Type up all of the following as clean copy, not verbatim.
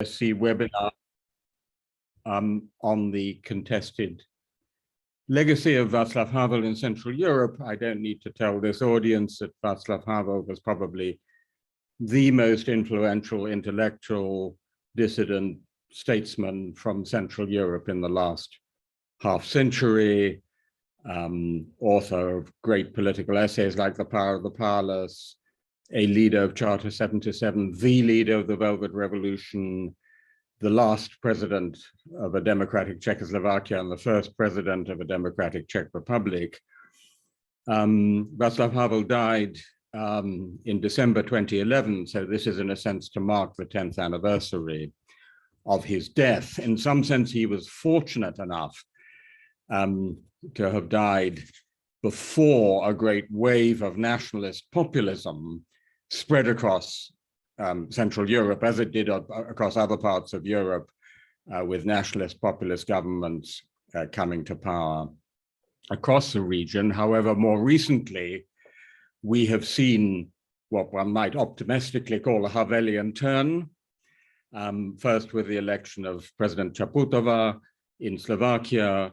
Jessie webinar on the contested legacy of Václav Havel in Central Europe. I don't need to tell this audience that Václav Havel was probably the most influential intellectual dissident statesman from Central Europe in the last half century, author of great political essays like The Power of the Powerless, a leader of Charter 77, the leader of the Velvet Revolution, the last president of a democratic Czechoslovakia and the first president of a democratic Czech Republic. Václav Havel died in December 2011, so this is in a sense to mark the 10th anniversary of his death. In some sense, he was fortunate enough to have died before a great wave of nationalist populism spread across Central Europe, as it did across other parts of Europe, with nationalist populist governments coming to power across the region. However, more recently, we have seen what one might optimistically call a Havelian turn, first with the election of President Čaputová in Slovakia,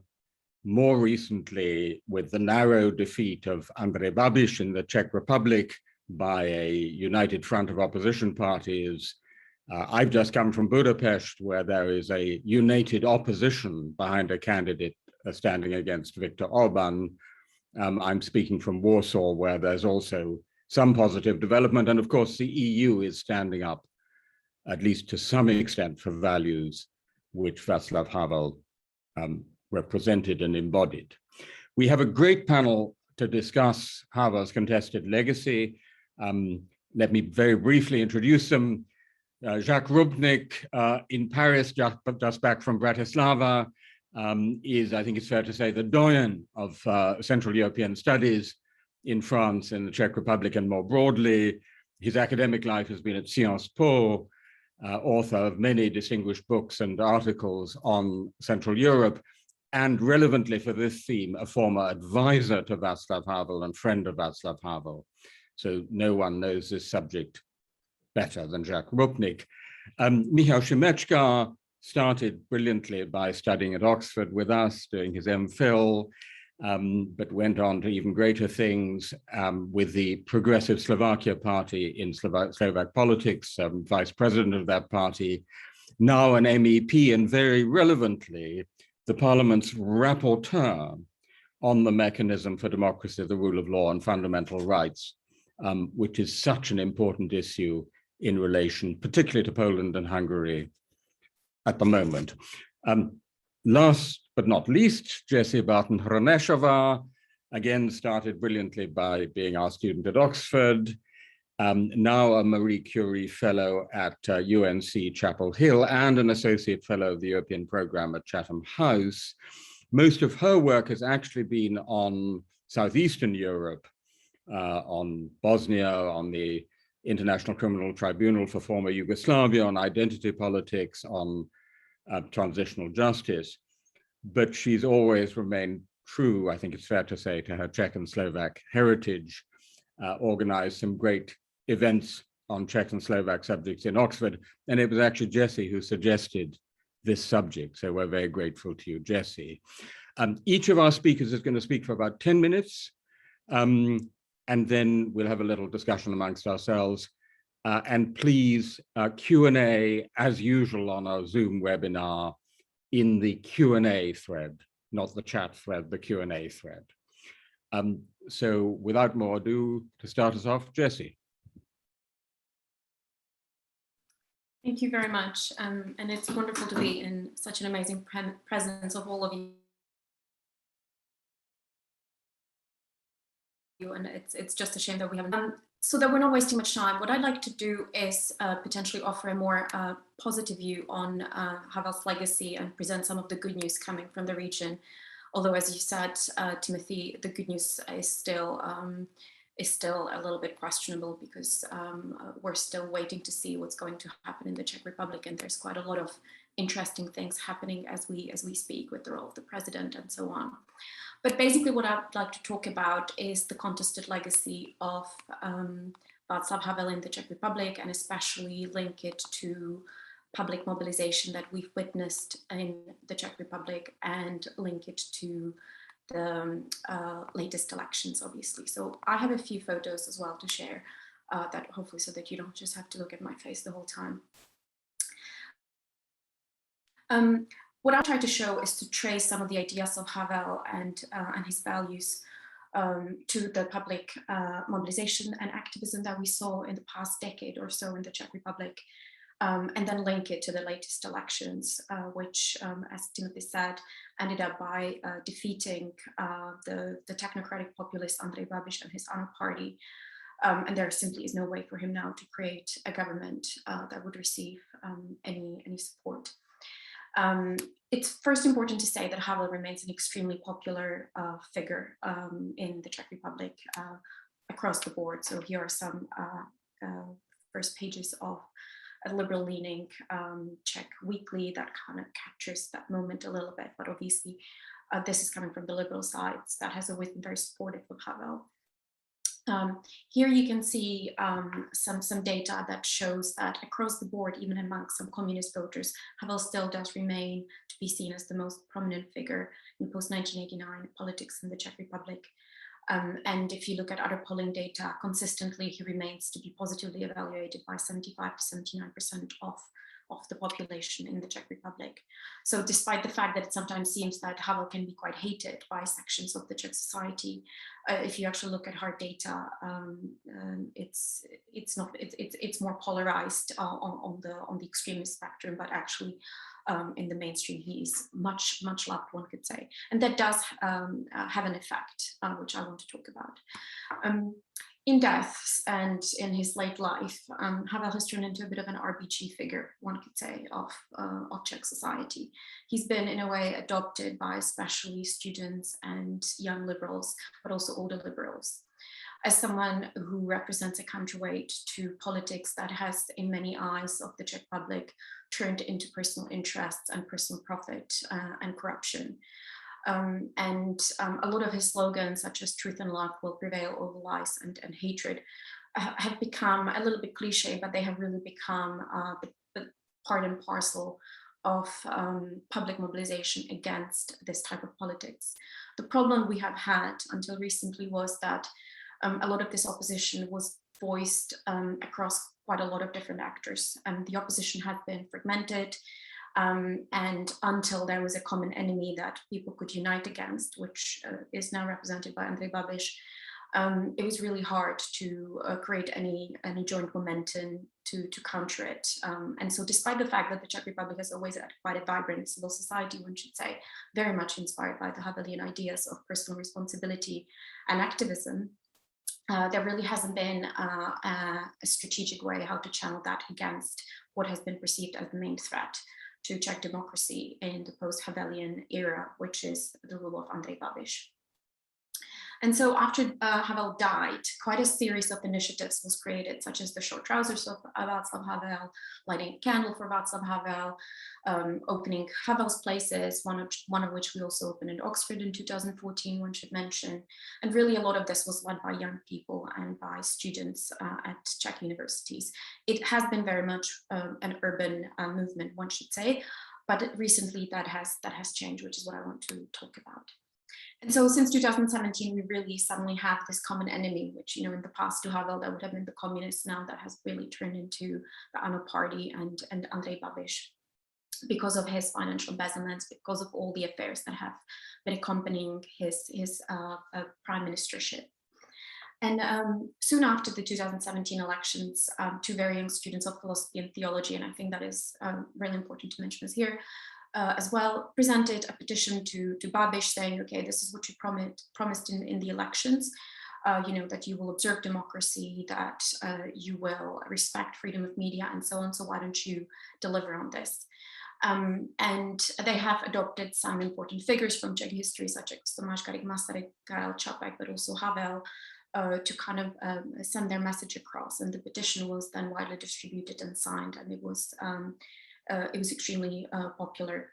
more recently with the narrow defeat of Andrej Babiš in the Czech Republic by a united front of opposition parties. I've just come from Budapest, where there is a united opposition behind a candidate standing against Viktor Orbán. I'm speaking from Warsaw, where there's also some positive development. And of course, the EU is standing up, at least to some extent, for values which Václav Havel represented and embodied. We have a great panel to discuss Havel's contested legacy. Let me very briefly introduce them. Jacques Rupnik in Paris, just back from Bratislava, is, I think it's fair to say, the doyen of Central European studies in France and the Czech Republic and more broadly. His academic life has been at Sciences Po, author of many distinguished books and articles on Central Europe, and relevantly for this theme, a former advisor to Václav Havel and friend of Václav Havel. So no one knows this subject better than Jacques Rupnik. Michal Šimečka started brilliantly by studying at Oxford with us, doing his MPhil, but went on to even greater things with the Progressive Slovakia Party in Slovak politics, vice president of that party, now an MEP, and very relevantly, the Parliament's rapporteur on the mechanism for democracy, the rule of law, and fundamental rights, which is such an important issue in relation, particularly to Poland and Hungary at the moment. Last but not least, Jessie Barton Hronešová, again started brilliantly by being our student at Oxford, now a Marie Curie Fellow at UNC Chapel Hill and an Associate Fellow of the European Programme at Chatham House. Most of her work has actually been on Southeastern Europe, on Bosnia, on the International Criminal Tribunal for former Yugoslavia, on identity politics, on transitional justice. But she's always remained true, I think it's fair to say, to her Czech and Slovak heritage, organized some great events on Czech and Slovak subjects in Oxford. And it was actually Jessie who suggested this subject. So we're very grateful to you, Jessie. Each of our speakers is going to speak for about 10 minutes. And then we'll have a little discussion amongst ourselves. And please, Q&A, as usual on our Zoom webinar, in the Q&A thread, not the chat thread, the Q&A thread. So without more ado, to start us off, Jessie. Thank you very much. And it's wonderful to be in such an amazing presence of all of you. And it's just a shame that we haven't. So that we're not wasting much time, what I'd like to do is potentially offer a more positive view on Havel's legacy and present some of the good news coming from the region. Although, as you said, Timothy, the good news is still a little bit questionable because we're still waiting to see what's going to happen in the Czech Republic, and there's quite a lot of interesting things happening as we speak with the role of the president and so on. But basically what I'd like to talk about is the contested legacy of Václav Havel in the Czech Republic, and especially link it to public mobilization that we've witnessed in the Czech Republic and link it to the latest elections, obviously. So I have a few photos as well to share that hopefully so that you don't just have to look at my face the whole time. What I try to show is to trace some of the ideas of Havel and his values to the public mobilization and activism that we saw in the past decade or so in the Czech Republic, and then link it to the latest elections, which, as Timothy said, ended up by defeating the technocratic populist Andrej Babiš and his ANO party. And there simply is no way for him now to create a government that would receive any support. It's first important to say that Havel remains an extremely popular figure in the Czech Republic across the board. So here are some first pages of a liberal-leaning Czech weekly that kind of captures that moment a little bit, but obviously this is coming from the liberal sides that has always been very supportive of Havel. Here you can see some data that shows that across the board, even among some communist voters, Havel still does remain to be seen as the most prominent figure in post-1989 politics in the Czech Republic. And if you look at other polling data, consistently he remains to be positively evaluated by 75 to 79% of the population in the Czech Republic. So despite the fact that it sometimes seems that Havel can be quite hated by sections of the Czech society, if you actually look at hard data, it's more polarized on the extremist spectrum, but actually in the mainstream he is much loved, one could say, and that does have an effect, which I want to talk about. In deaths and in his late life, Havel has turned into a bit of an RBG figure, one could say, of Czech society. He's been, in a way, adopted by especially students and young liberals, but also older liberals, as someone who represents a counterweight to politics that has, in many eyes of the Czech public, turned into personal interests and personal profit and corruption. A lot of his slogans, such as truth and love will prevail over lies and hatred, have become a little bit cliche, but they have really become the part and parcel of public mobilization against this type of politics. The problem we have had until recently was that a lot of this opposition was voiced across quite a lot of different actors, and the opposition had been fragmented. And until there was a common enemy that people could unite against, which is now represented by Andrej Babiš, it was really hard to create any joint momentum to counter it. And so despite the fact that the Czech Republic has always had quite a vibrant civil society, one should say, very much inspired by the Havelian ideas of personal responsibility and activism, there really hasn't been a strategic way how to channel that against what has been perceived as the main threat to Czech democracy in the post-Havelian era, which is the rule of Andrej Babiš. And so after Havel died, quite a series of initiatives was created, such as the short trousers of Václav Havel, lighting a candle for Václav Havel, opening Havel's places, one of which we also opened in Oxford in 2014, one should mention. And really a lot of this was led by young people and by students at Czech universities. It has been very much an urban movement, one should say, but recently that has changed, which is what I want to talk about. And so since 2017, we really suddenly have this common enemy, which, in the past to Havel, that would have been the communists, now that has really turned into the ANO party and Andrej Babiš, because of his financial embezzlements, because of all the affairs that have been accompanying his prime ministership. And soon after the 2017 elections, two very young students of philosophy and theology, and I think that is really important to mention this here, as well, presented a petition to Babiš saying, okay, this is what you promised in the elections, that you will observe democracy, that you will respect freedom of media and so on, so why don't you deliver on this? And they have adopted some important figures from Czech history, such as Tomáš Garrigue Masaryk, Karel Čapek, but also Havel, to kind of send their message across. And the petition was then widely distributed and signed, and it was extremely popular.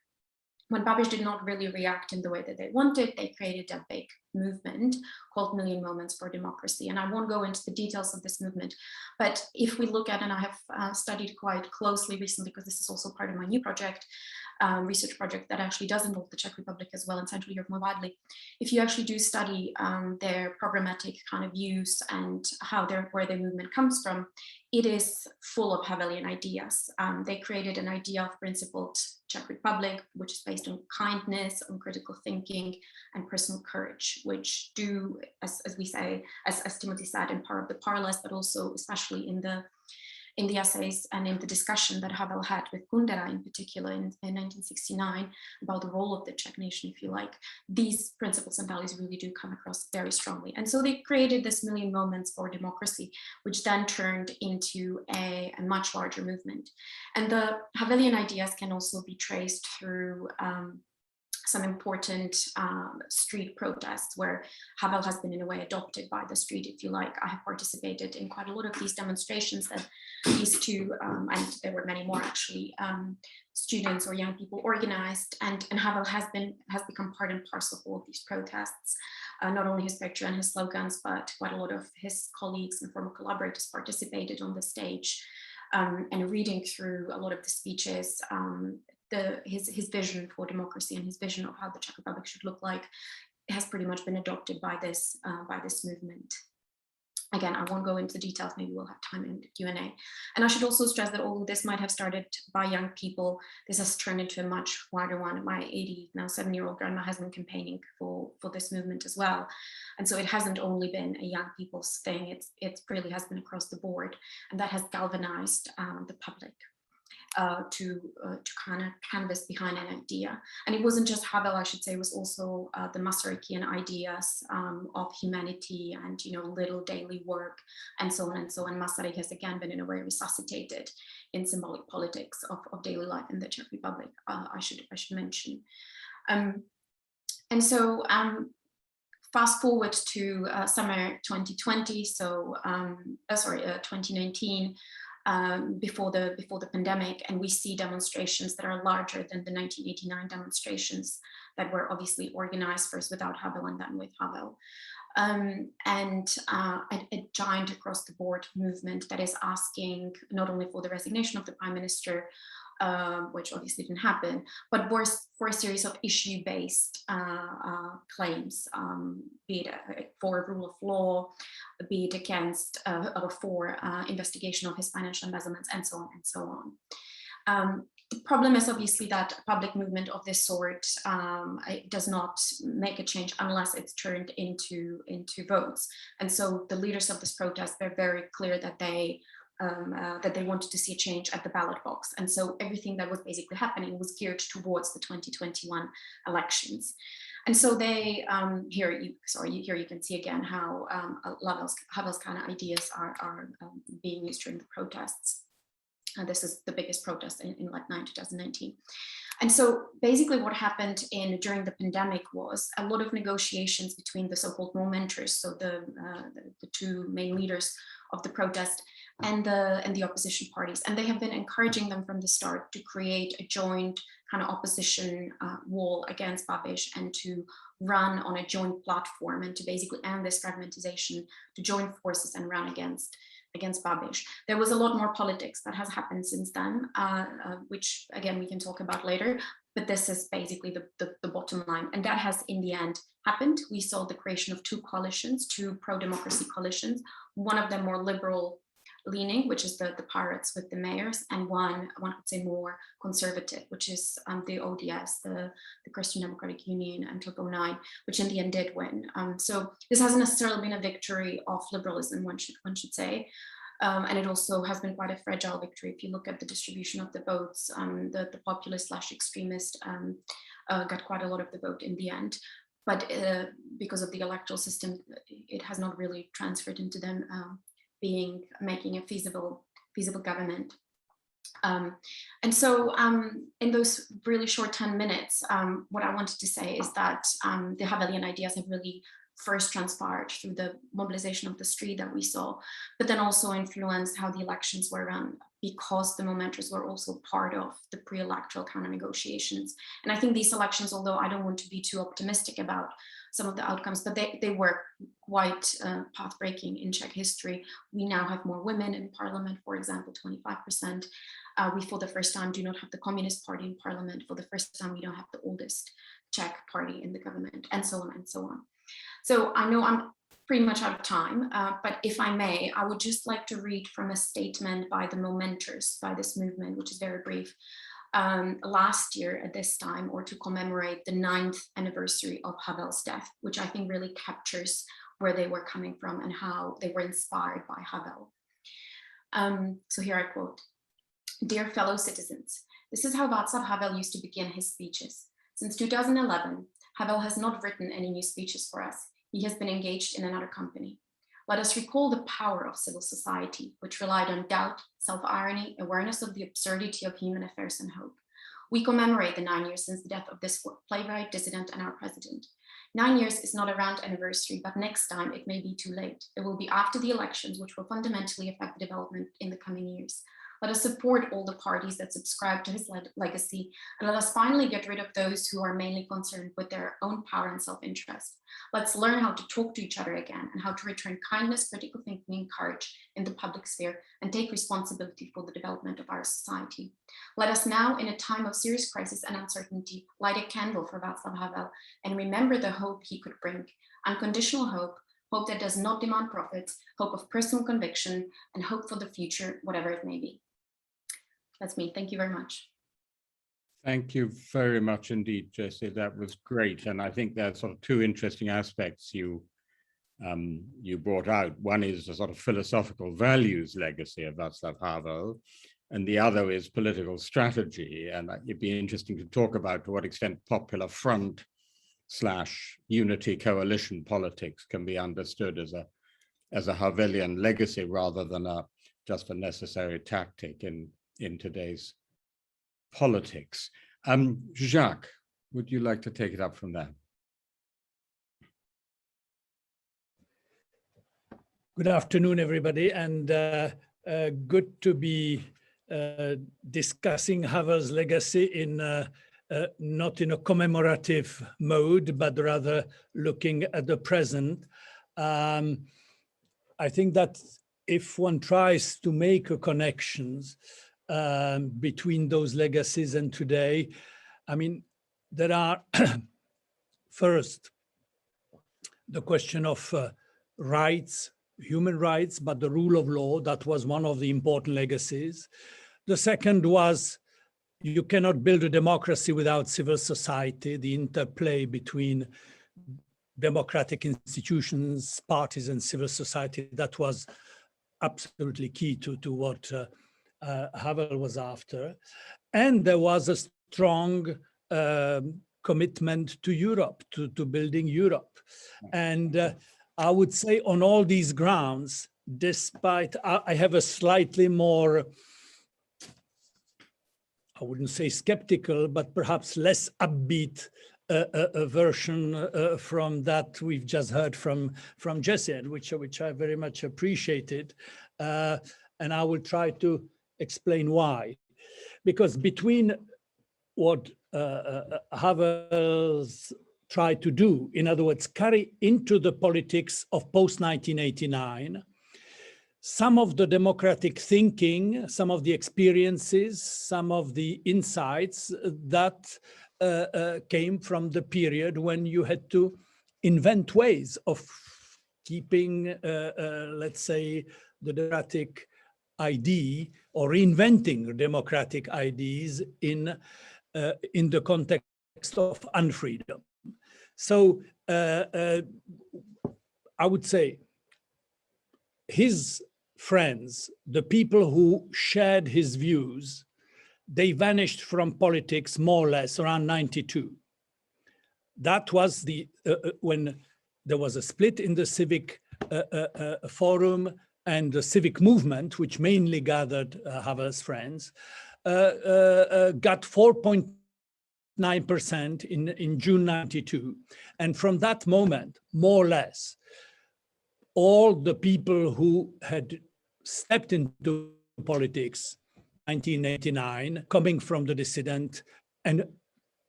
When Babiš did not really react in the way that they wanted, they created a big movement called Million Moments for Democracy. And I won't go into the details of this movement, but if we look at, and I have studied quite closely recently, because this is also part of my new project, research project that actually does involve the Czech Republic as well and Central Europe more widely. If you actually do study their programmatic kind of views and where their movement comes from, it is full of Havelian ideas. They created an idea of principled Czech Republic, which is based on kindness, on critical thinking, and personal courage, which do, as we say, as Timothy said, empower the powerless, but also especially in the essays and in the discussion that Havel had with Kundera in particular in 1969 about the role of the Czech nation, if you like, these principles and values really do come across very strongly. And so they created this Million Moments for Democracy, which then turned into a much larger movement. And the Havelian ideas can also be traced through some important street protests where Havel has been in a way adopted by the street, if you like. I have participated in quite a lot of these demonstrations that these two, and there were many more actually, students or young people organized, and Havel has become part and parcel of all of these protests. Not only his picture and his slogans, but quite a lot of his colleagues and former collaborators participated on the stage, and reading through a lot of the speeches, his vision for democracy and his vision of how the Czech Republic should look like has pretty much been adopted by this movement. Again, I won't go into the details, maybe we'll have time in the Q&A. And I should also stress that although this might have started by young people, this has turned into a much wider one. My 87-year-old grandma has been campaigning for this movement as well. And so it hasn't only been a young people's thing, it really has been across the board. And that has galvanized the public to kind of canvas behind an idea. And it wasn't just Havel, I should say, it was also the Masarykian ideas of humanity and, little daily work and so on and so on. Masaryk has again been in a way resuscitated in symbolic politics of daily life in the Czech Republic, I should mention. And so fast forward to summer 2020, 2019, before the pandemic, and we see demonstrations that are larger than the 1989 demonstrations that were obviously organized first without Havel and then with Havel. And a giant across the board movement that is asking not only for the resignation of the prime minister, which obviously didn't happen, but for a series of issue-based claims, be it for rule of law, be it against or for investigation of his financial embezzlements, and so on and so on. The problem is obviously that a public movement of this sort it does not make a change unless it's turned into votes. And so the leaders of this protest, they're very clear that they wanted to see a change at the ballot box. And so everything that was basically happening was geared towards the 2021 elections. And so they, here you can see again how Havel's kind of ideas are being used during the protests. This is the biggest protest in Letna in 2019. And so basically what happened during the pandemic was a lot of negotiations between the so-called Momentaries, so the two main leaders of the protest, and the opposition parties. And they have been encouraging them from the start to create a joint kind of opposition wall against Babiš and to run on a joint platform and to basically end this fragmentization, to join forces and run against Babiš. There was a lot more politics that has happened since then, which again we can talk about later, but this is basically the bottom line. And that has in the end happened. We saw the creation of two coalitions, two pro-democracy coalitions, one of them more liberal leaning, which is the Pirates with the mayors, and one could say more conservative, which is the ODS, the Christian Democratic Union, and Tilko 9, which in the end did win. So this hasn't necessarily been a victory of liberalism, one should say. And it also has been quite a fragile victory. If you look at the distribution of the votes, the populist/extremist got quite a lot of the vote in the end. But because of the electoral system, it has not really transferred into them making a feasible government. And so in those really short 10 minutes, what I wanted to say is that the Havelian ideas have really first transpired through the mobilization of the street that we saw, but then also influenced how the elections were run because the Momentaries were also part of the pre-electoral counter negotiations. And I think these elections, although I don't want to be too optimistic about some of the outcomes, but they were quite path-breaking in Czech history. We now have more women in parliament, for example, 25%. We, for the first time, do not have the Communist Party in parliament. For the first time, we don't have the oldest Czech party in the government, and so on and so on. So I know I'm pretty much out of time, but if I may, I would just like to read from a statement by the Momentaries, by this movement, which is very brief. Last year at this time, or to commemorate the 9th anniversary of Havel's death, which I think really captures where they were coming from and how they were inspired by Havel. So here I quote: "Dear fellow citizens, this is how Václav Havel used to begin his speeches. Since 2011, Havel has not written any new speeches for us. He has been engaged in another company. Let us recall the power of civil society, which relied on doubt, self-irony, awareness of the absurdity of human affairs and hope. We commemorate the 9 years since the death of this playwright, dissident, and our president. 9 years is not a round anniversary, but next time it may be too late. It will be after the elections, which will fundamentally affect the development in the coming years. Let us support all the parties that subscribe to his legacy, and let us finally get rid of those who are mainly concerned with their own power and self-interest. Let's learn how to talk to each other again and how to return kindness, critical thinking, and courage in the public sphere and take responsibility for the development of our society. Let us now, in a time of serious crisis and uncertainty, light a candle for Václav Havel and remember the hope he could bring. Unconditional hope, hope that does not demand profits, hope of personal conviction, and hope for the future, whatever it may be." That's me. Thank you very much. Thank you very much indeed, Jessie. That was great. And I think there's sort of two interesting aspects you brought out. One is the sort of philosophical values legacy of Václav Havel, and the other is political strategy. And it'd be interesting to talk about to what extent popular front / unity coalition politics can be understood as a Havelian legacy rather than just a necessary tactic in today's politics. Jacques, would you like to take it up from there? Good afternoon, everybody, and good to be discussing Havel's legacy in not in a commemorative mode, but rather looking at the present. I think that if one tries to make a connections between those legacies and today, I mean, there are first the question of rights, human rights, but the rule of law, that was one of the important legacies. The second was you cannot build a democracy without civil society, the interplay between democratic institutions, parties, and civil society. That was absolutely key to what Havel was after. And there was a strong commitment to Europe, to building Europe. And I would say on all these grounds, despite I have a slightly more, I wouldn't say skeptical, but perhaps less upbeat a version from that we've just heard from Jessie, which I very much appreciated. And I will try to explain why. Because between what Havels tried to do, in other words, carry into the politics of post-1989, some of the democratic thinking, some of the experiences, some of the insights that came from the period when you had to invent ways of keeping, let's say, the democratic idea or reinventing democratic ideas in the context of unfreedom. So I would say his friends, the people who shared his views, they vanished from politics more or less around 92. That was the when there was a split in the civic forum and the civic movement, which mainly gathered Havel's friends, got 4.9% in June 92. And from that moment, more or less, all the people who had stepped into politics 1989, coming from the dissident, and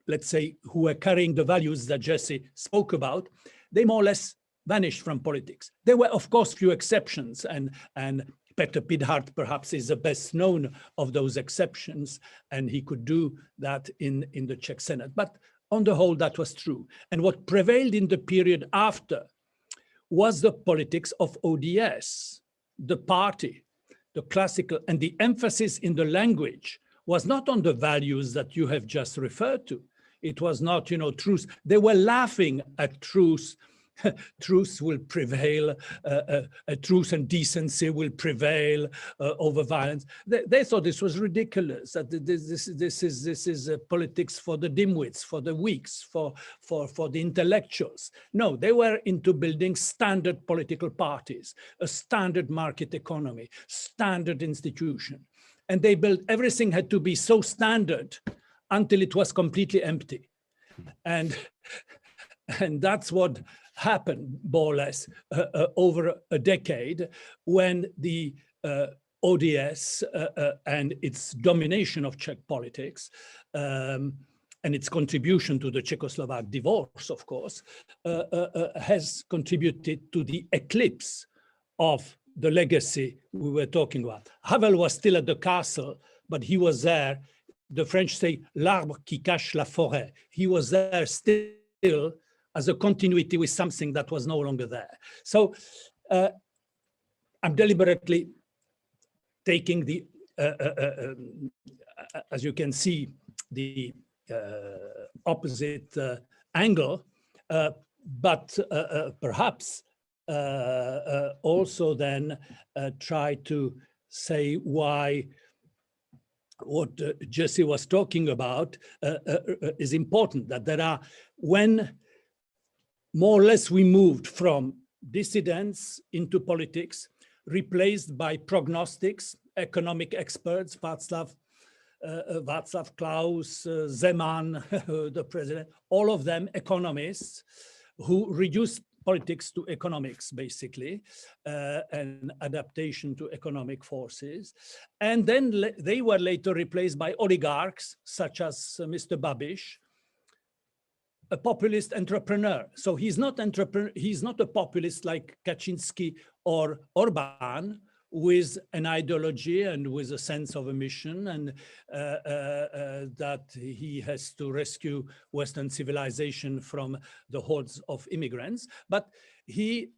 let's say who were carrying the values that Jessie spoke about, they more or less vanished from politics. There were, of course, few exceptions, and Peter Pidhart perhaps is the best known of those exceptions, and he could do that in the Czech Senate. But on the whole, that was true. And what prevailed in the period after was the politics of ODS, the party, the classical, and the emphasis in the language was not on the values that you have just referred to. It was not, truth. They were laughing at truth. Truth will prevail, truth and decency will prevail over violence. They thought this was ridiculous, that this is politics for the dimwits, for the weaks, for the intellectuals. No, they were into building standard political parties, a standard market economy, standard institution. And they built, everything had to be so standard until it was completely empty. And that's what happened, more or less, over a decade, when the ODS and its domination of Czech politics and its contribution to the Czechoslovak divorce, of course, has contributed to the eclipse of the legacy we were talking about. Havel was still at the castle, but he was there. The French say, l'arbre qui cache la forêt. He was there still as a continuity with something that was no longer there. So I'm deliberately taking the, as you can see, the opposite angle, but perhaps also then try to say why what Jessie was talking about is important, that there are, when more or less we moved from dissidents into politics, replaced by prognostics, economic experts, Václav Klaus, Zeman, the president, all of them economists who reduced politics to economics, basically, and adaptation to economic forces. And then they were later replaced by oligarchs, such as Mr. Babiš, a populist entrepreneur. So he's not a populist like Kaczynski or Orban, with an ideology and with a sense of a mission, and that he has to rescue Western civilization from the hordes of immigrants. But he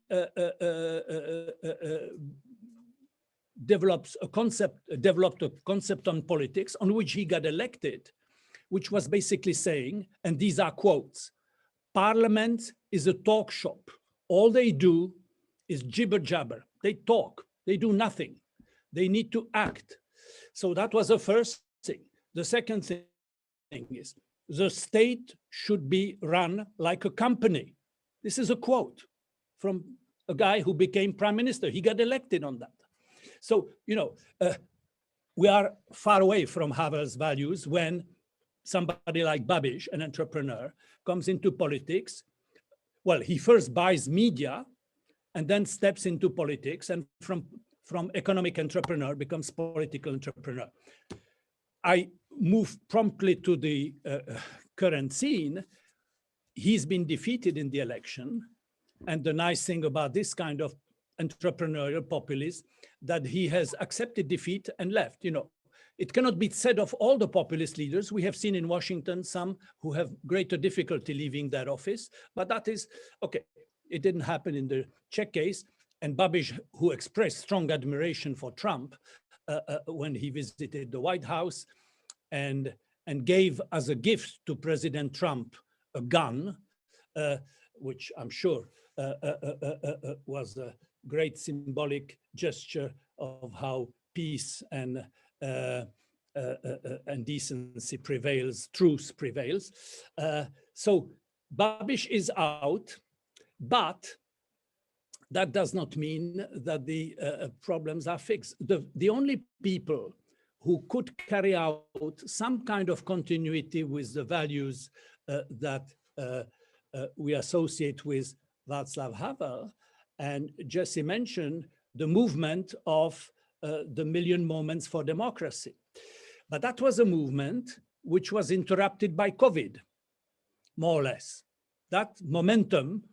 developed a concept on politics on which he got elected, which was basically saying, and these are quotes, Parliament is a talk shop. All they do is jibber jabber. They talk. They do nothing. They need to act. So that was the first thing. The second thing is the state should be run like a company. This is a quote from a guy who became prime minister. He got elected on that. So, we are far away from Havel's values when somebody like Babiš, an entrepreneur, comes into politics. Well, he first buys media and then steps into politics, and from economic entrepreneur becomes political entrepreneur. I move promptly to the current scene. He's been defeated in the election. And the nice thing about this kind of entrepreneurial populist, that he has accepted defeat and left. It cannot be said of all the populist leaders. We have seen in Washington some who have greater difficulty leaving their office, but that is, okay. It didn't happen in the Czech case. And Babiš, who expressed strong admiration for Trump when he visited the White House and gave as a gift to President Trump a gun, which I'm sure was a great symbolic gesture of how peace and decency prevails, truth prevails. So Babiš is out. But that does not mean that the problems are fixed. The only people who could carry out some kind of continuity with the values that we associate with Václav Havel, and Jessie mentioned the movement of the Million Moments for Democracy. But that was a movement which was interrupted by COVID, more or less. That momentum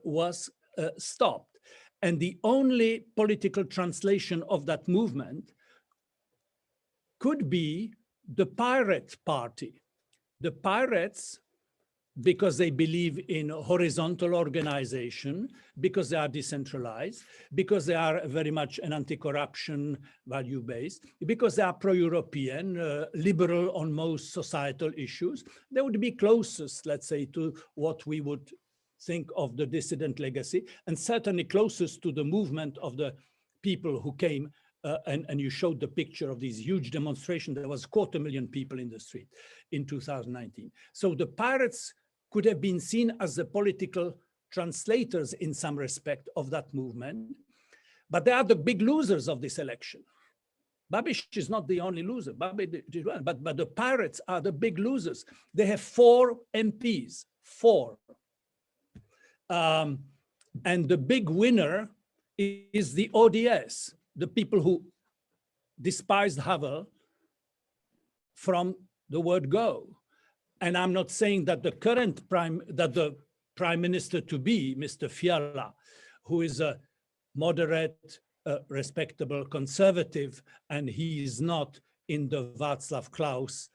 was stopped. And the only political translation of that movement could be the Pirate Party. The Pirates, because they believe in horizontal organization, because they are decentralized, because they are very much an anti-corruption value-based, because they are pro-European, liberal on most societal issues, they would be closest, let's say, to what we would think of the dissident legacy, and certainly closest to the movement of the people who came, and you showed the picture of these huge demonstrations. There was 250,000 people in the street in 2019. So the Pirates could have been seen as the political translators in some respect of that movement, but they are the big losers of this election. Babiš is not the only loser, but the Pirates are the big losers. They have 4 MPs, 4. And the big winner is the ODS, the people who despised Havel from the word go. And I'm not saying that the current prime minister to be, Mr. Fiala, who is a moderate, respectable conservative, and he is not in the Václav Klaus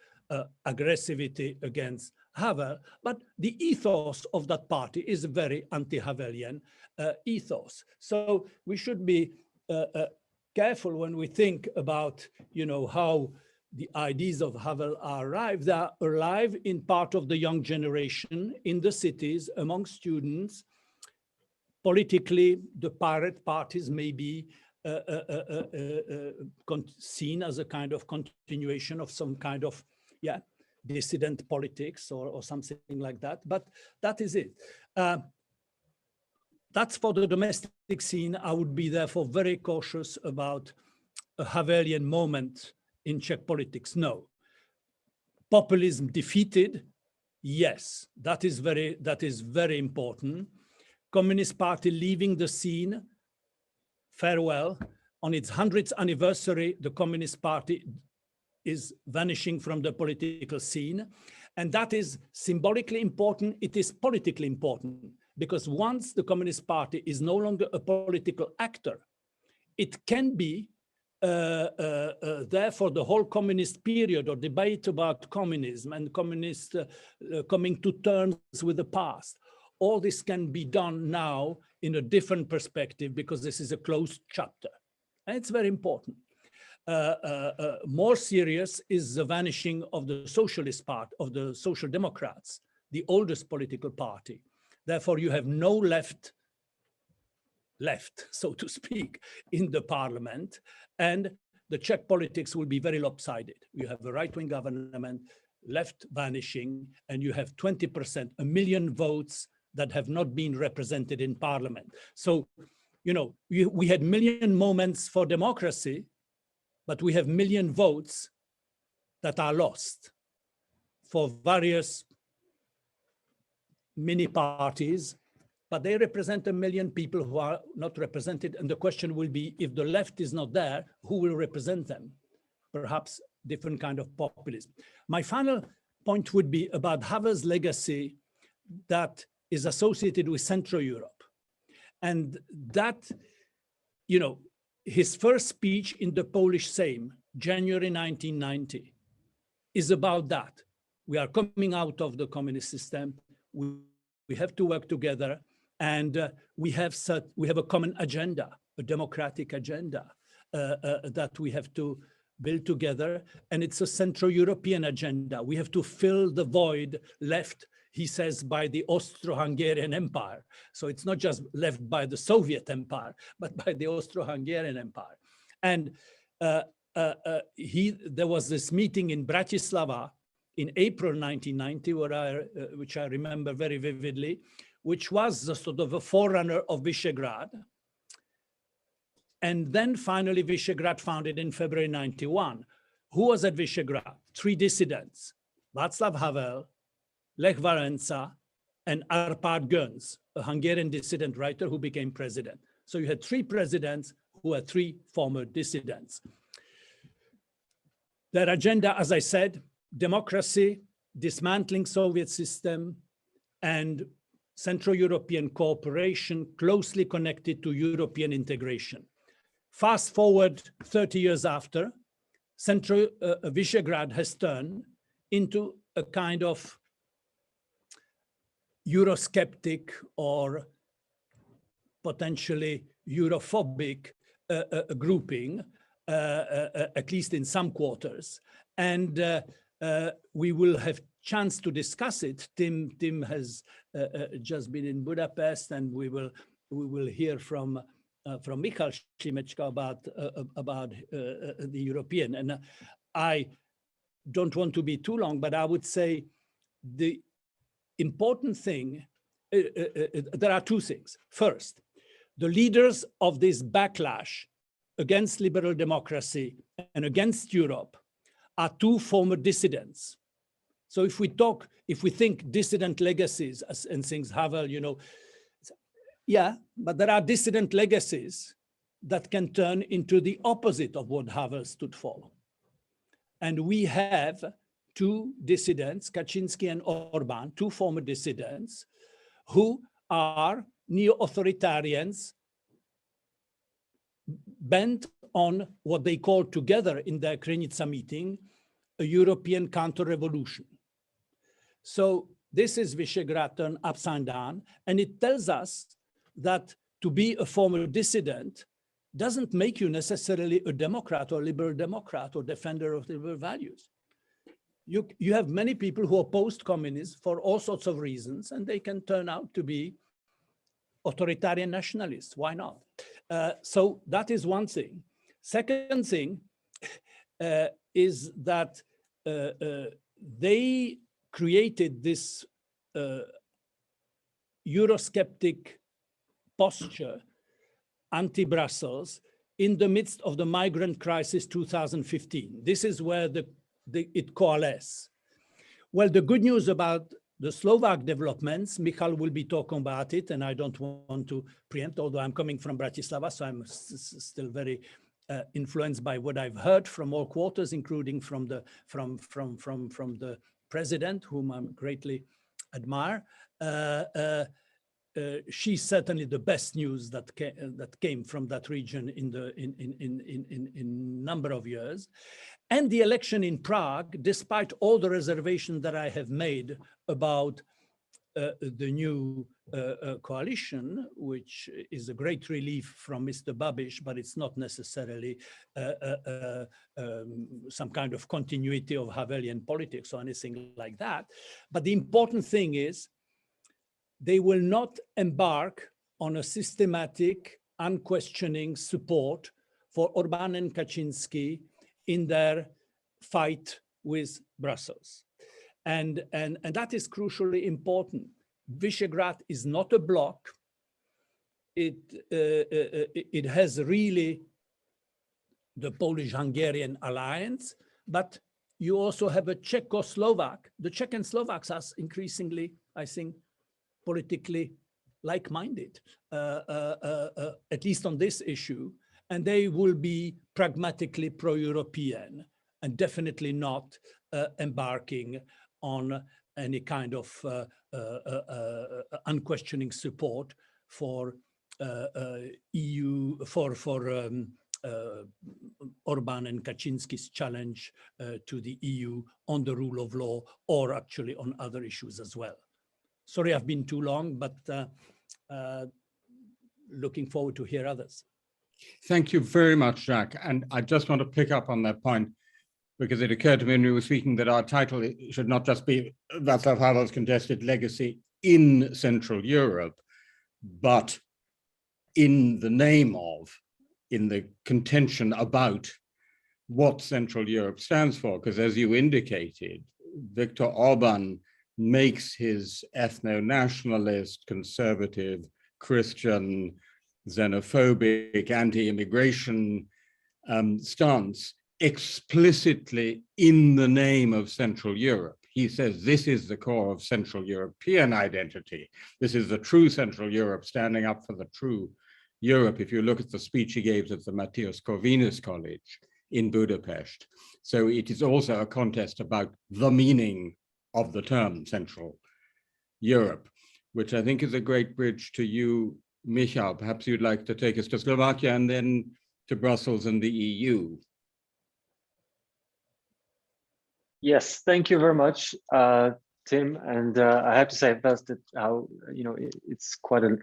aggressivity against Havel, but the ethos of that party is a very anti-Havelian ethos. So we should be careful when we think about, how the ideas of Havel are alive. They are alive in part of the young generation in the cities, among students. Politically, the pirate parties may be seen as a kind of continuation of some kind of, dissident politics or something like that, but that is it. That's for the domestic scene. I would be therefore very cautious about a Havelian moment in Czech politics. No. Populism defeated, yes, that is very important. Communist Party leaving the scene, farewell. On its 100th anniversary, the Communist Party is vanishing from the political scene. And that is symbolically important. It is politically important, because once the Communist Party is no longer a political actor, it can be therefore the whole communist period or debate about communism and communist coming to terms with the past. All this can be done now in a different perspective, because this is a closed chapter. And it's very important. More serious is the vanishing of the socialist part, of the Social Democrats, the oldest political party. Therefore, you have no left, so to speak, in the parliament, and the Czech politics will be very lopsided. You have a right-wing government, left vanishing, and you have 20%, 1 million votes that have not been represented in parliament. So, we had 1 million moments for democracy, but we have 1 million votes that are lost for various mini parties, but they represent 1 million people who are not represented. And the question will be, if the left is not there, who will represent them? Perhaps different kind of populism. My final point would be about Havel's legacy that is associated with Central Europe. And that, his first speech in the Polish Sejm, January 1990, is about that. We are coming out of the communist system. We have to work together, and we have a common agenda, a democratic agenda that we have to build together. And it's a Central European agenda. We have to fill the void left, he says, by the Austro-Hungarian Empire. So it's not just left by the Soviet Empire, but by the Austro-Hungarian Empire. And there was this meeting in Bratislava in April 1990, which I remember very vividly, which was the sort of a forerunner of Visegrad. And then finally Visegrad founded in February 91. Who was at Visegrad? 3 dissidents: Václav Havel, Lech Valenza, and Arpad Göncz, a Hungarian dissident writer who became president. So you had 3 presidents who were 3 former dissidents. Their agenda, as I said, democracy, dismantling Soviet system, and Central European cooperation closely connected to European integration. Fast forward 30 years after, Central Visegrad has turned into a kind of Eurosceptic or potentially Europhobic grouping, at least in some quarters. And we will have chance to discuss it. Tim has just been in Budapest, and we will hear from Michal Šimečka about the European. And I don't want to be too long, but I would say the important thing, there are two things. First, the leaders of this backlash against liberal democracy and against Europe are two former dissidents. So if we think dissident legacies and things, Havel, you know, yeah, but there are dissident legacies that can turn into the opposite of what Havel stood for. And we have two dissidents, Kaczynski and Orban, two former dissidents, who are neo-authoritarians bent on what they called together in their Krynica meeting, a European counter-revolution. So this is Visegrad turned upside down, and it tells us that to be a former dissident doesn't make you necessarily a Democrat or liberal Democrat or defender of liberal values. You have many people who opposed communism for all sorts of reasons, and they can turn out to be authoritarian nationalists. Why not? So that is one thing. Second thing is that they created this Eurosceptic posture, anti-Brussels, in the midst of the migrant crisis 2015. This is where it coalesced. Well, the good news about the Slovak developments, Michal will be talking about it, and I don't want to preempt, although I'm coming from Bratislava, so I'm still very influenced by what I've heard from all quarters, including from the president, whom I greatly admire. She's certainly the best news that came from that region in number of years. And the election in Prague, despite all the reservations that I have made about the new coalition, which is a great relief from Mr. Babiš, but it's not necessarily some kind of continuity of Havelian politics or anything like that. But the important thing is they will not embark on a systematic, unquestioning support for Orban and Kaczynski in their fight with Brussels. And that is crucially important. Visegrad is not a bloc. It has really the Polish-Hungarian alliance, but you also have a Czechoslovak. The Czech and Slovaks are increasingly, I think, politically like-minded, at least on this issue, and they will be pragmatically pro-European and definitely not embarking on any kind of unquestioning support for EU, for Orban and Kaczynski's challenge to the EU on the rule of law, or actually on other issues as well. Sorry, I've been too long, but looking forward to hear others. Thank you very much, Jacques. And I just want to pick up on that point, because it occurred to me when we were speaking that our title should not just be Václav Havel's contested legacy in Central Europe, but in the name of, in the contention about what Central Europe stands for. Because as you indicated, Viktor Orban makes his ethno-nationalist, conservative, Christian, xenophobic, anti-immigration stance explicitly in the name of Central Europe. He says this is the core of Central European identity. This is the true Central Europe, standing up for the true Europe. If you look at the speech he gave at the Matthias Corvinus College in Budapest. So it is also a contest about the meaning of the term Central Europe, which I think is a great bridge to you, Michal. Perhaps you'd like to take us to Slovakia and then to Brussels and the EU. Yes, thank you very much, Tim. And I have to say first that how it's quite a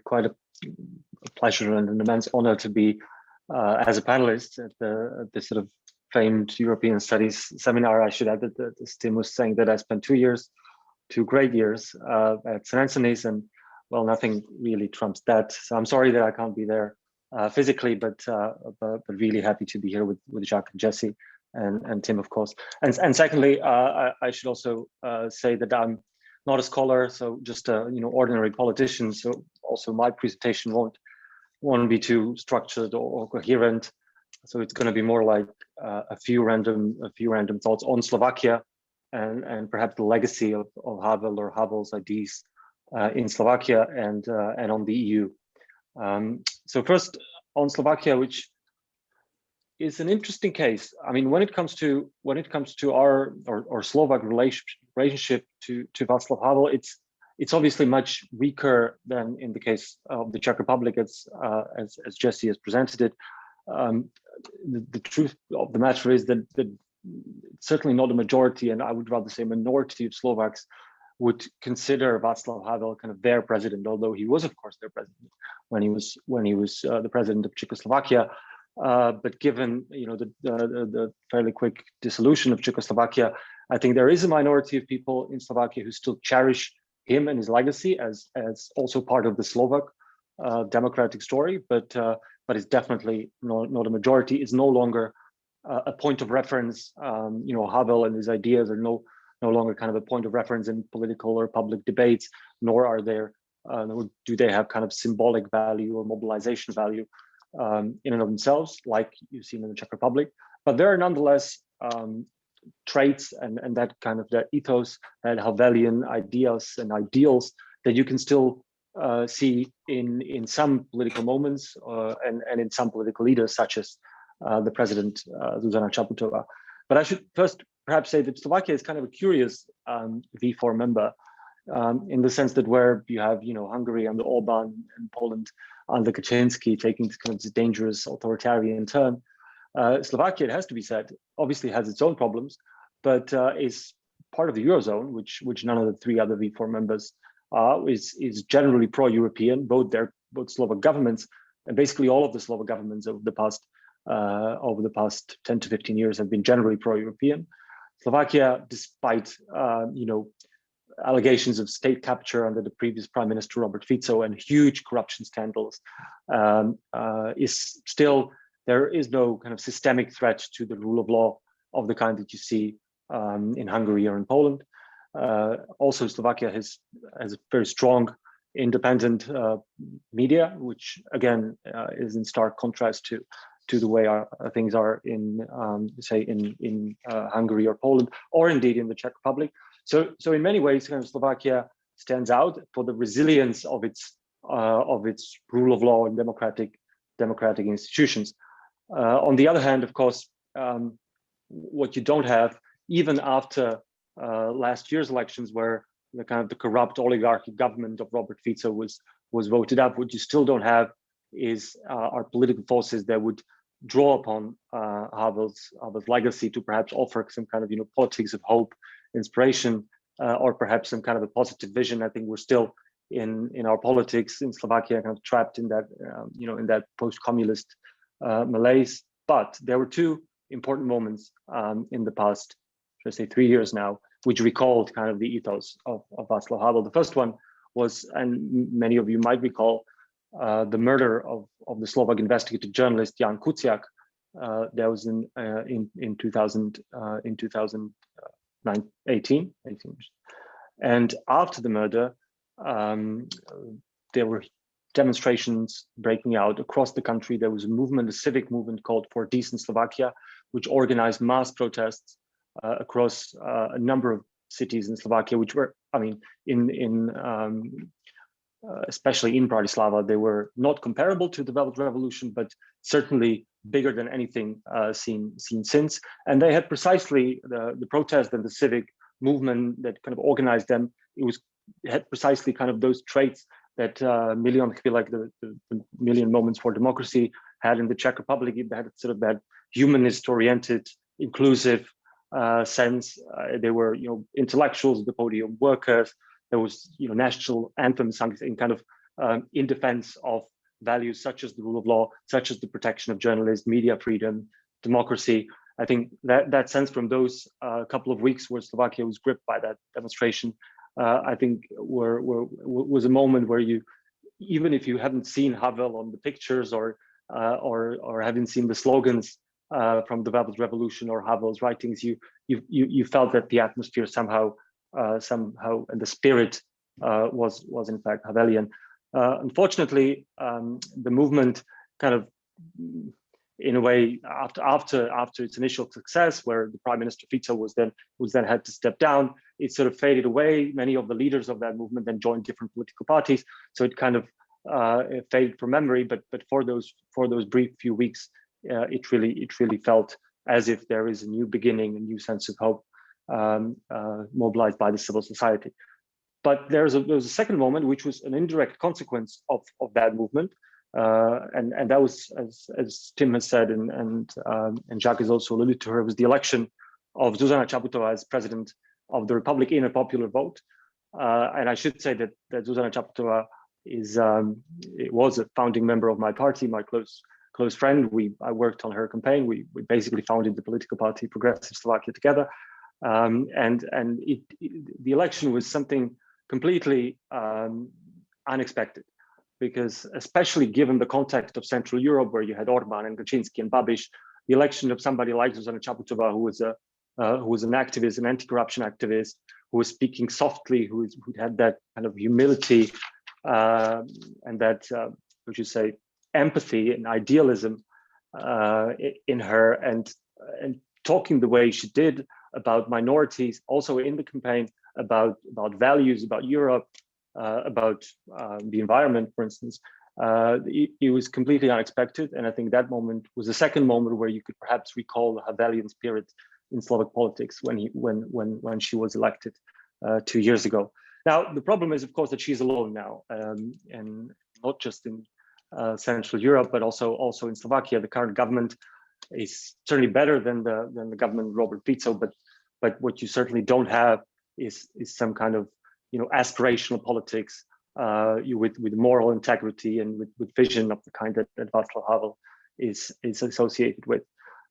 pleasure and an immense honor to be as a panelist at the sort of famed European Studies seminar. I should add that Tim was saying that I spent 2 years, 2 great years at St. Antony's, and well, nothing really trumps that. So I'm sorry that I can't be there physically, but really happy to be here with Jacques and Jessie and Tim, of course. And secondly, I should also say that I'm not a scholar, so just a ordinary politician. So also my presentation won't be too structured or coherent. So it's going to be more like a few random thoughts on Slovakia and perhaps the legacy of Havel or Havels ideas in Slovakia and on the EU. So first on Slovakia, which is an interesting case. I mean, when it comes to our Slovak relationship to Václav Havel, it's obviously much weaker than in the case of the Czech Republic, as Jessie has presented it. The truth of the matter is that certainly not a majority, and I would rather say minority of Slovaks would consider Václav Havel kind of their president, although he was, of course, their president when he was the president of Czechoslovakia. But given the fairly quick dissolution of Czechoslovakia, I think there is a minority of people in Slovakia who still cherish him and his legacy as also part of the Slovak democratic story. But it's definitely not a majority. It's no longer a point of reference. Havel and his ideas are no longer kind of a point of reference in political or public debates, nor are do they have kind of symbolic value or mobilization value in and of themselves, like you've seen in the Czech Republic. But there are nonetheless traits and that kind of that ethos and Havelian ideas and ideals that you can still see in some political moments and in some political leaders, such as the president, Zuzana Čaputová. But I should first perhaps say that Slovakia is kind of a curious V4 member in the sense that where you have, Hungary under Orban and Poland under Kaczynski taking kind of this dangerous authoritarian turn. Slovakia, it has to be said, obviously has its own problems, but is part of the Eurozone, which none of the 3 other V4 members is generally pro-European. Both Slovak governments and basically all of the Slovak governments over the past 10 to 15 years have been generally pro-European. Slovakia, despite allegations of state capture under the previous Prime Minister Robert Fico and huge corruption scandals, is still, there is no kind of systemic threat to the rule of law of the kind that you see in Hungary or in Poland. Also, Slovakia has a very strong independent media, which again is in stark contrast to the way things are in Hungary or Poland, or indeed in the Czech Republic. So in many ways, kind of Slovakia stands out for the resilience of its rule of law and democratic institutions. On the other hand, of course, what you don't have, even after last year's elections, where the kind of the corrupt oligarchy government of Robert Fico was voted up, what you still don't have is our political forces that would draw upon Havel's legacy to perhaps offer some kind of politics of hope, inspiration, or perhaps some kind of a positive vision. I think we're still in our politics in Slovakia kind of trapped in that in that post-communist malaise. But there were 2 important moments in the past, let's say 3 years now, which recalled kind of the ethos of Václav Havel. The first one was, and many of you might recall, the murder of the Slovak investigative journalist Jan Kuciak. That was in 2018. And after the murder, there were demonstrations breaking out across the country. There was a civic movement called For Decent Slovakia, which organized mass protests across a number of cities in Slovakia, which were, especially in Bratislava, they were not comparable to the Velvet Revolution, but certainly bigger than anything seen since. And they had precisely the protest and the civic movement that kind of organized them. It had precisely kind of those traits that Milion Chvilek, the Million Moments for Democracy, had in the Czech Republic. It had sort of that humanist-oriented, inclusive sense. They were, intellectuals at the podium, workers. There was, national anthems in kind of in defense of values such as the rule of law, such as the protection of journalists, media freedom, democracy. I think that sense from those couple of weeks where Slovakia was gripped by that demonstration, I think was a moment where you, even if you haven't seen Havel on the pictures or haven't seen the slogans from the Velvet Revolution or Havel's writings, you felt that the atmosphere somehow and the spirit was in fact Havelian. Unfortunately, the movement kind of, in a way, after its initial success, where the Prime Minister Fico was then had to step down, it sort of faded away. Many of the leaders of that movement then joined different political parties, so it kind of it faded from memory. But for those brief few weeks, it really felt as if there is a new beginning, a new sense of hope, mobilized by the civil society. But there was a second moment, which was an indirect consequence of that movement, and that was, as Tim has said, and Jacques has also alluded to her, was the election of Zuzana Čaputová as president of the Republic in a popular vote. And I should say that Zuzana Čaputová was a founding member of my party, my close friend. I worked on her campaign. We basically founded the political party Progressive Slovakia together, and the election was something completely unexpected, because especially given the context of Central Europe, where you had Orbán and Kaczynski and Babiš, the election of somebody like Zuzana Čaputová, who was an activist, an anti-corruption activist, who was speaking softly, who had that kind of humility and that, would you say, empathy and idealism in her, and talking the way she did about minorities, also in the campaign, about values, about Europe, about the environment, for instance. It was completely unexpected, and I think that moment was the second moment where you could perhaps recall the Havelian spirit in Slovak politics when she was elected 2 years ago. Now, the problem is, of course, that she's alone now, and not just in Central Europe, but also in Slovakia. The current government is certainly better than the government of Robert Fico, but what you certainly don't have is some kind of aspirational politics with moral integrity and with vision of the kind that Václav Havel is associated with.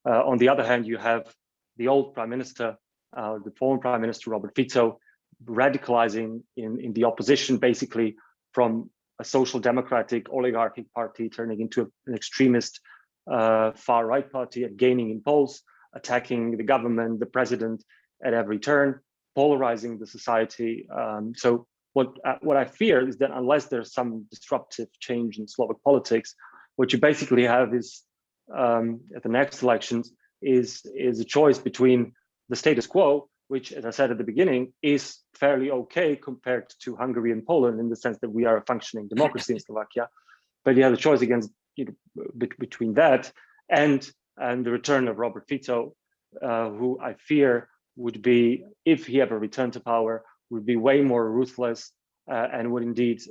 On the other hand, you have the old prime minister, the former prime minister Robert Fico, radicalizing in the opposition, basically from a social democratic oligarchic party turning into an extremist far right party and gaining in polls, attacking the government, the president at every turn, polarizing the society. So what I fear is that unless there's some disruptive change in Slovak politics, what you basically have is at the next elections is a choice between the status quo, which, as I said at the beginning, is fairly okay compared to Hungary and Poland in the sense that we are a functioning democracy in Slovakia, but you have a choice between that and the return of Robert Fico, who I fear would be, if he ever returned to power, would be way more ruthless and would indeed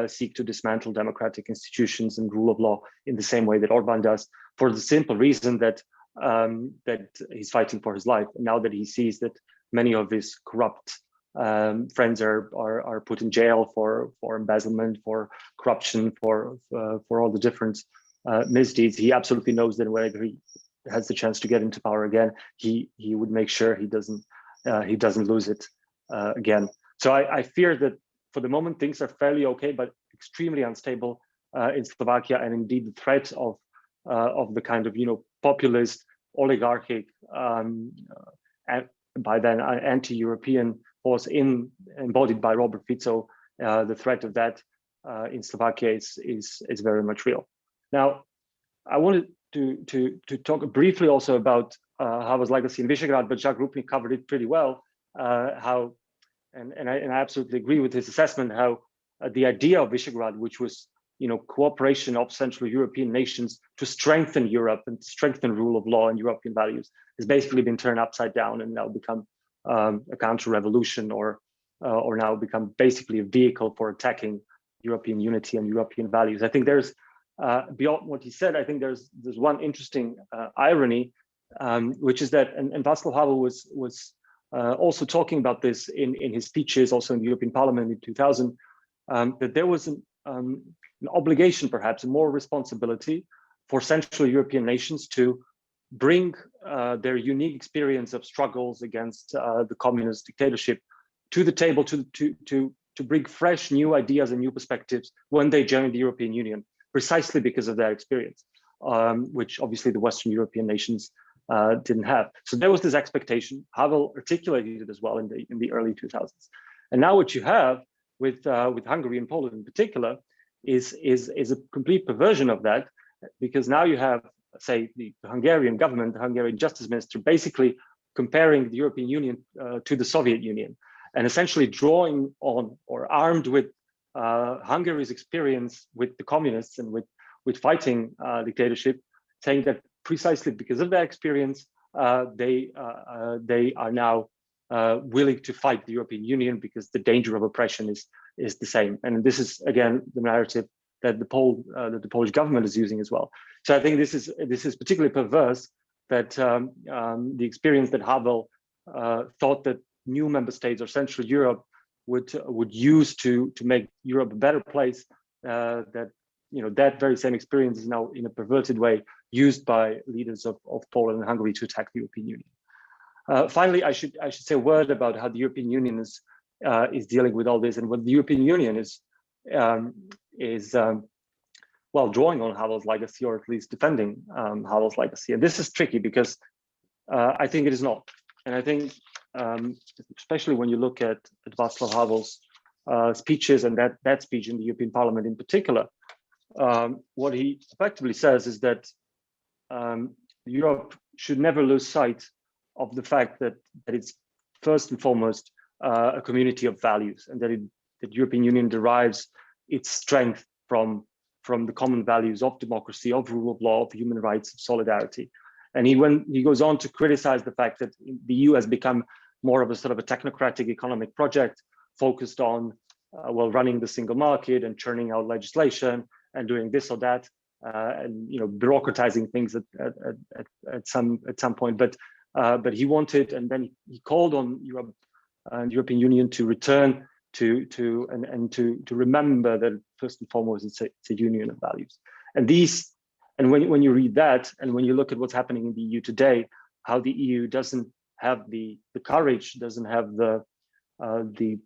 seek to dismantle democratic institutions and rule of law in the same way that Orbán does, for the simple reason that he's fighting for his life. Now that he sees that many of his corrupt friends are put in jail for embezzlement, for corruption, for all the different misdeeds, he absolutely knows that whenever he has the chance to get into power again, he would make sure he doesn't lose it again. So I fear that for the moment things are fairly okay, but extremely unstable in Slovakia, and indeed the threat of the kind of populist, oligarchic, and by then anti-European force embodied by Robert Fico, the threat of that in Slovakia is very much real. Now, I wanted to talk briefly also about Havel's legacy in Visegrad, but Jacques Rupnik covered it pretty well. And I absolutely agree with his assessment how the idea of Visegrad, which was cooperation of Central European nations to strengthen Europe and to strengthen rule of law and European values has basically been turned upside down and now become a counter-revolution, or now become basically a vehicle for attacking European unity and European values. I think there's beyond what he said, I think there's one interesting irony, which is that, and Václav Havel was also talking about this in his speeches, also in the European Parliament in 2000, that there was an obligation, perhaps a more responsibility for Central European nations to bring their unique experience of struggles against the communist dictatorship to the table, to bring fresh new ideas and new perspectives when they join the European Union, precisely because of their experience, which obviously the Western European nations didn't have. So there was this expectation. Havel articulated it as well in the early 2000s. And now what you have with Hungary and Poland in particular is a complete perversion of that, because now you have, say, the Hungarian government, the Hungarian justice minister, basically comparing the European Union to the Soviet Union, and essentially drawing on or armed with Hungary's experience with the communists and with fighting dictatorship, saying that precisely because of their experience, they are now willing to fight the European Union because the danger of oppression is the same. And this is again the narrative that the Polish government is using as well. So I think this is particularly perverse, that the experience that Havel thought that new member states or Central Europe would use to make Europe a better place, that very same experience is now in a perverted way used by leaders of Poland and Hungary to attack the European Union. Finally, I should say a word about how the European Union is dealing with all this, and what the European Union is drawing on Havel's legacy, or at least defending Havel's legacy. And this is tricky because I think it is not. And I think especially when you look at Václav Havel's speeches, and that speech in the European Parliament in particular, what he effectively says is that Europe should never lose sight of the fact that it's first and foremost a community of values, and that the European Union derives its strength from the common values of democracy, of rule of law, of human rights, of solidarity. And he goes on to criticize the fact that the EU has become more of a sort of a technocratic economic project focused on running the single market and churning out legislation and doing this or that, and bureaucratizing things at some point. But he wanted, and then he called on Europe and the European Union to return to remember that first and foremost it's a union of values. And when you read that, and when you look at what's happening in the EU today, how the EU doesn't have the courage, doesn't have the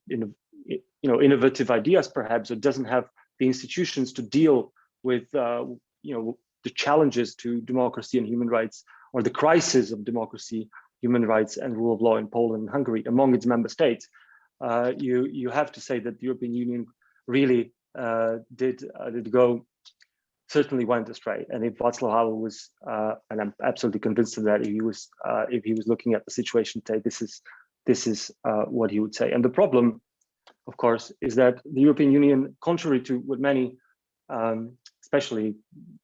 innovative ideas perhaps, or doesn't have the institutions to deal with the challenges to democracy and human rights, or the crisis of democracy, human rights, and rule of law in Poland and Hungary among its member states, you have to say that the European Union really certainly went astray. And if Václav Havel was, and I'm absolutely convinced of that, if he was looking at the situation today, this is what he would say. And the problem, of course, is that the European Union, contrary to what many, especially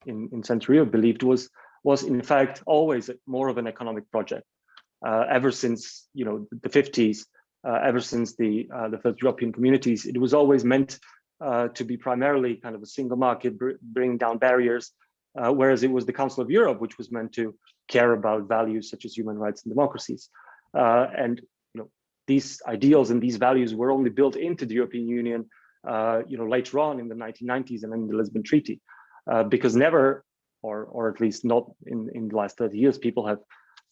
in Central Europe, believed, was in fact always more of an economic project. Ever since the 50s, ever since the first European communities, it was always meant to be primarily kind of a single market, bring down barriers, whereas it was the Council of Europe which was meant to care about values such as human rights and democracies. And these ideals and these values were only built into the European Union later on in the 1990s and in the Lisbon Treaty, because never, or at least not in the last 30 years, people have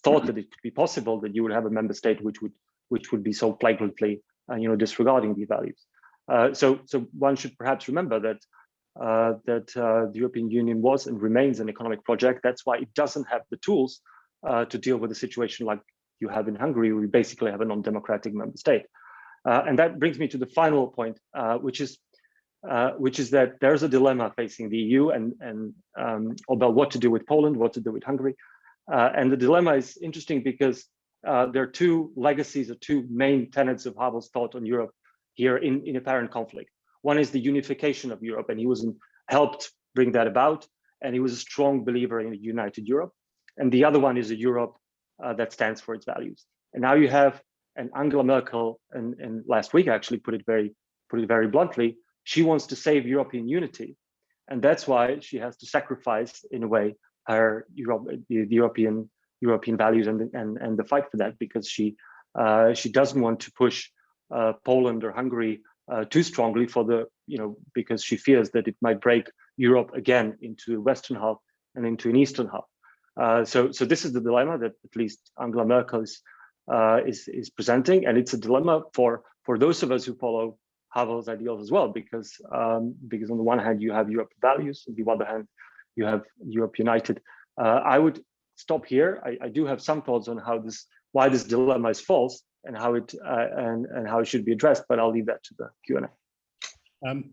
thought that it could be possible that you would have a member state which would be so flagrantly disregarding these values. So one should perhaps remember that the European Union was and remains an economic project. That's why it doesn't have the tools to deal with a situation like you have in Hungary, where you basically have a non-democratic member state. And that brings me to the final point, which is that there's a dilemma facing the EU and about what to do with Poland, what to do with Hungary. And the dilemma is interesting because there are two legacies or two main tenets of Havel's thought on Europe here in apparent conflict. One is the unification of Europe, and he was an helped bring that about. And he was a strong believer in a united Europe. And the other one is a Europe that stands for its values. And now you have an Angela Merkel, and last week actually put it very bluntly, she wants to save European unity. And that's why she has to sacrifice, in a way, her the European values and the fight for that, because she doesn't want to push Poland or Hungary too strongly because she fears that it might break Europe again into a Western half and into an Eastern half. So this is the dilemma that at least Angela Merkel is presenting, and it's a dilemma for those of us who follow Havel's ideals as well, because on the one hand you have Europe values, on the other hand you have Europe united. I would stop here. I do have some thoughts on why this dilemma is false and how it should be addressed, but I'll leave that to the Q&A.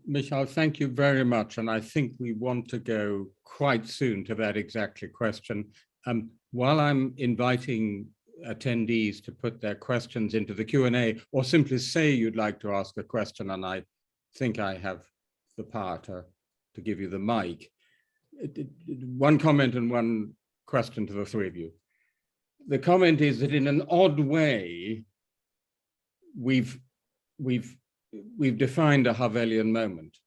Michal, thank you very much. And I think we want to go quite soon to that exactly question. While I'm inviting attendees to put their questions into the Q&A, or simply say you'd like to ask a question, and I think I have the power to give you the mic. One comment and one question to the three of you. The comment is that in an odd way, we've defined a Havelian moment.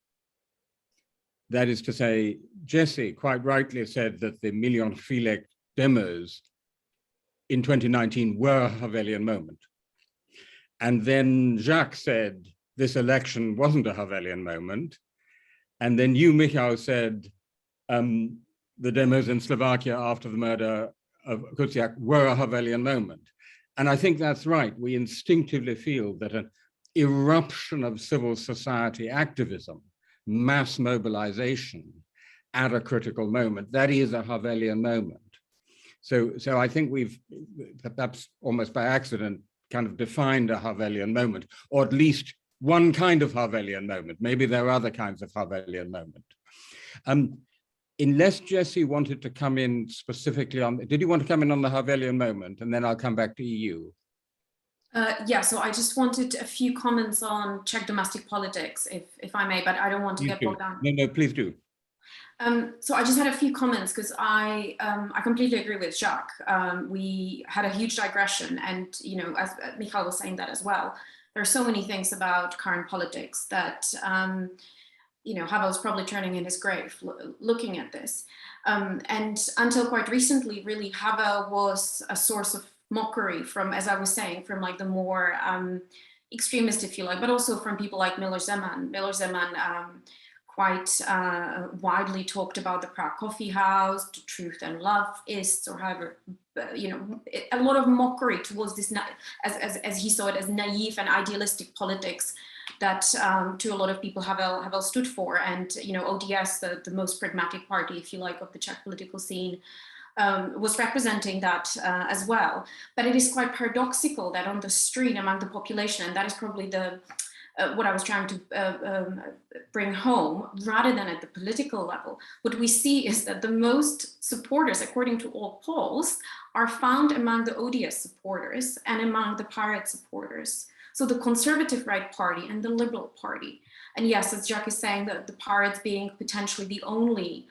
That is to say, Jessie quite rightly said that the Million Chvílek demos in 2019 were a Havelian moment. And then Jacques said this election wasn't a Havelian moment. And then you, Michal, said the demos in Slovakia after the murder of Kuciak were a Havelian moment. And I think that's right. We instinctively feel that an eruption of civil society activism, mass mobilization at a critical moment, that is a Havelian moment. So I think we've, perhaps almost by accident, kind of defined a Havelian moment, or at least one kind of Havelian moment. Maybe there are other kinds of Havelian moment. Unless Jessie wanted to come in specifically on, did you want to come in on the Havelian moment? And then I'll come back to EU. Yeah, so I just wanted a few comments on Czech domestic politics, if I may, but I don't want to get bogged down. No, please do. So I just had a few comments because I completely agree with Jacques. We had a huge digression, and as Michal was saying that as well, there are so many things about current politics that Havel's probably turning in his grave looking at this. And until quite recently, really, Havel was a source of mockery from, as I was saying, from like the more extremist, if you like, but also from people like Miloš Zeman. Miloš Zeman quite widely talked about the Prague Coffee House, the Truth and Love Ists, or however, a lot of mockery towards this, as he saw it, as naive and idealistic politics that to a lot of people Havel stood for. And ODS, the most pragmatic party, if you like, of the Czech political scene, was representing that as well. But it is quite paradoxical that on the street among the population, and that is probably what I was trying to bring home, rather than at the political level, what we see is that the most supporters, according to all polls, are found among the ODS supporters and among the Pirate supporters. So the conservative right party and the liberal party. And yes, as Jacques is saying, that the Pirates being potentially the only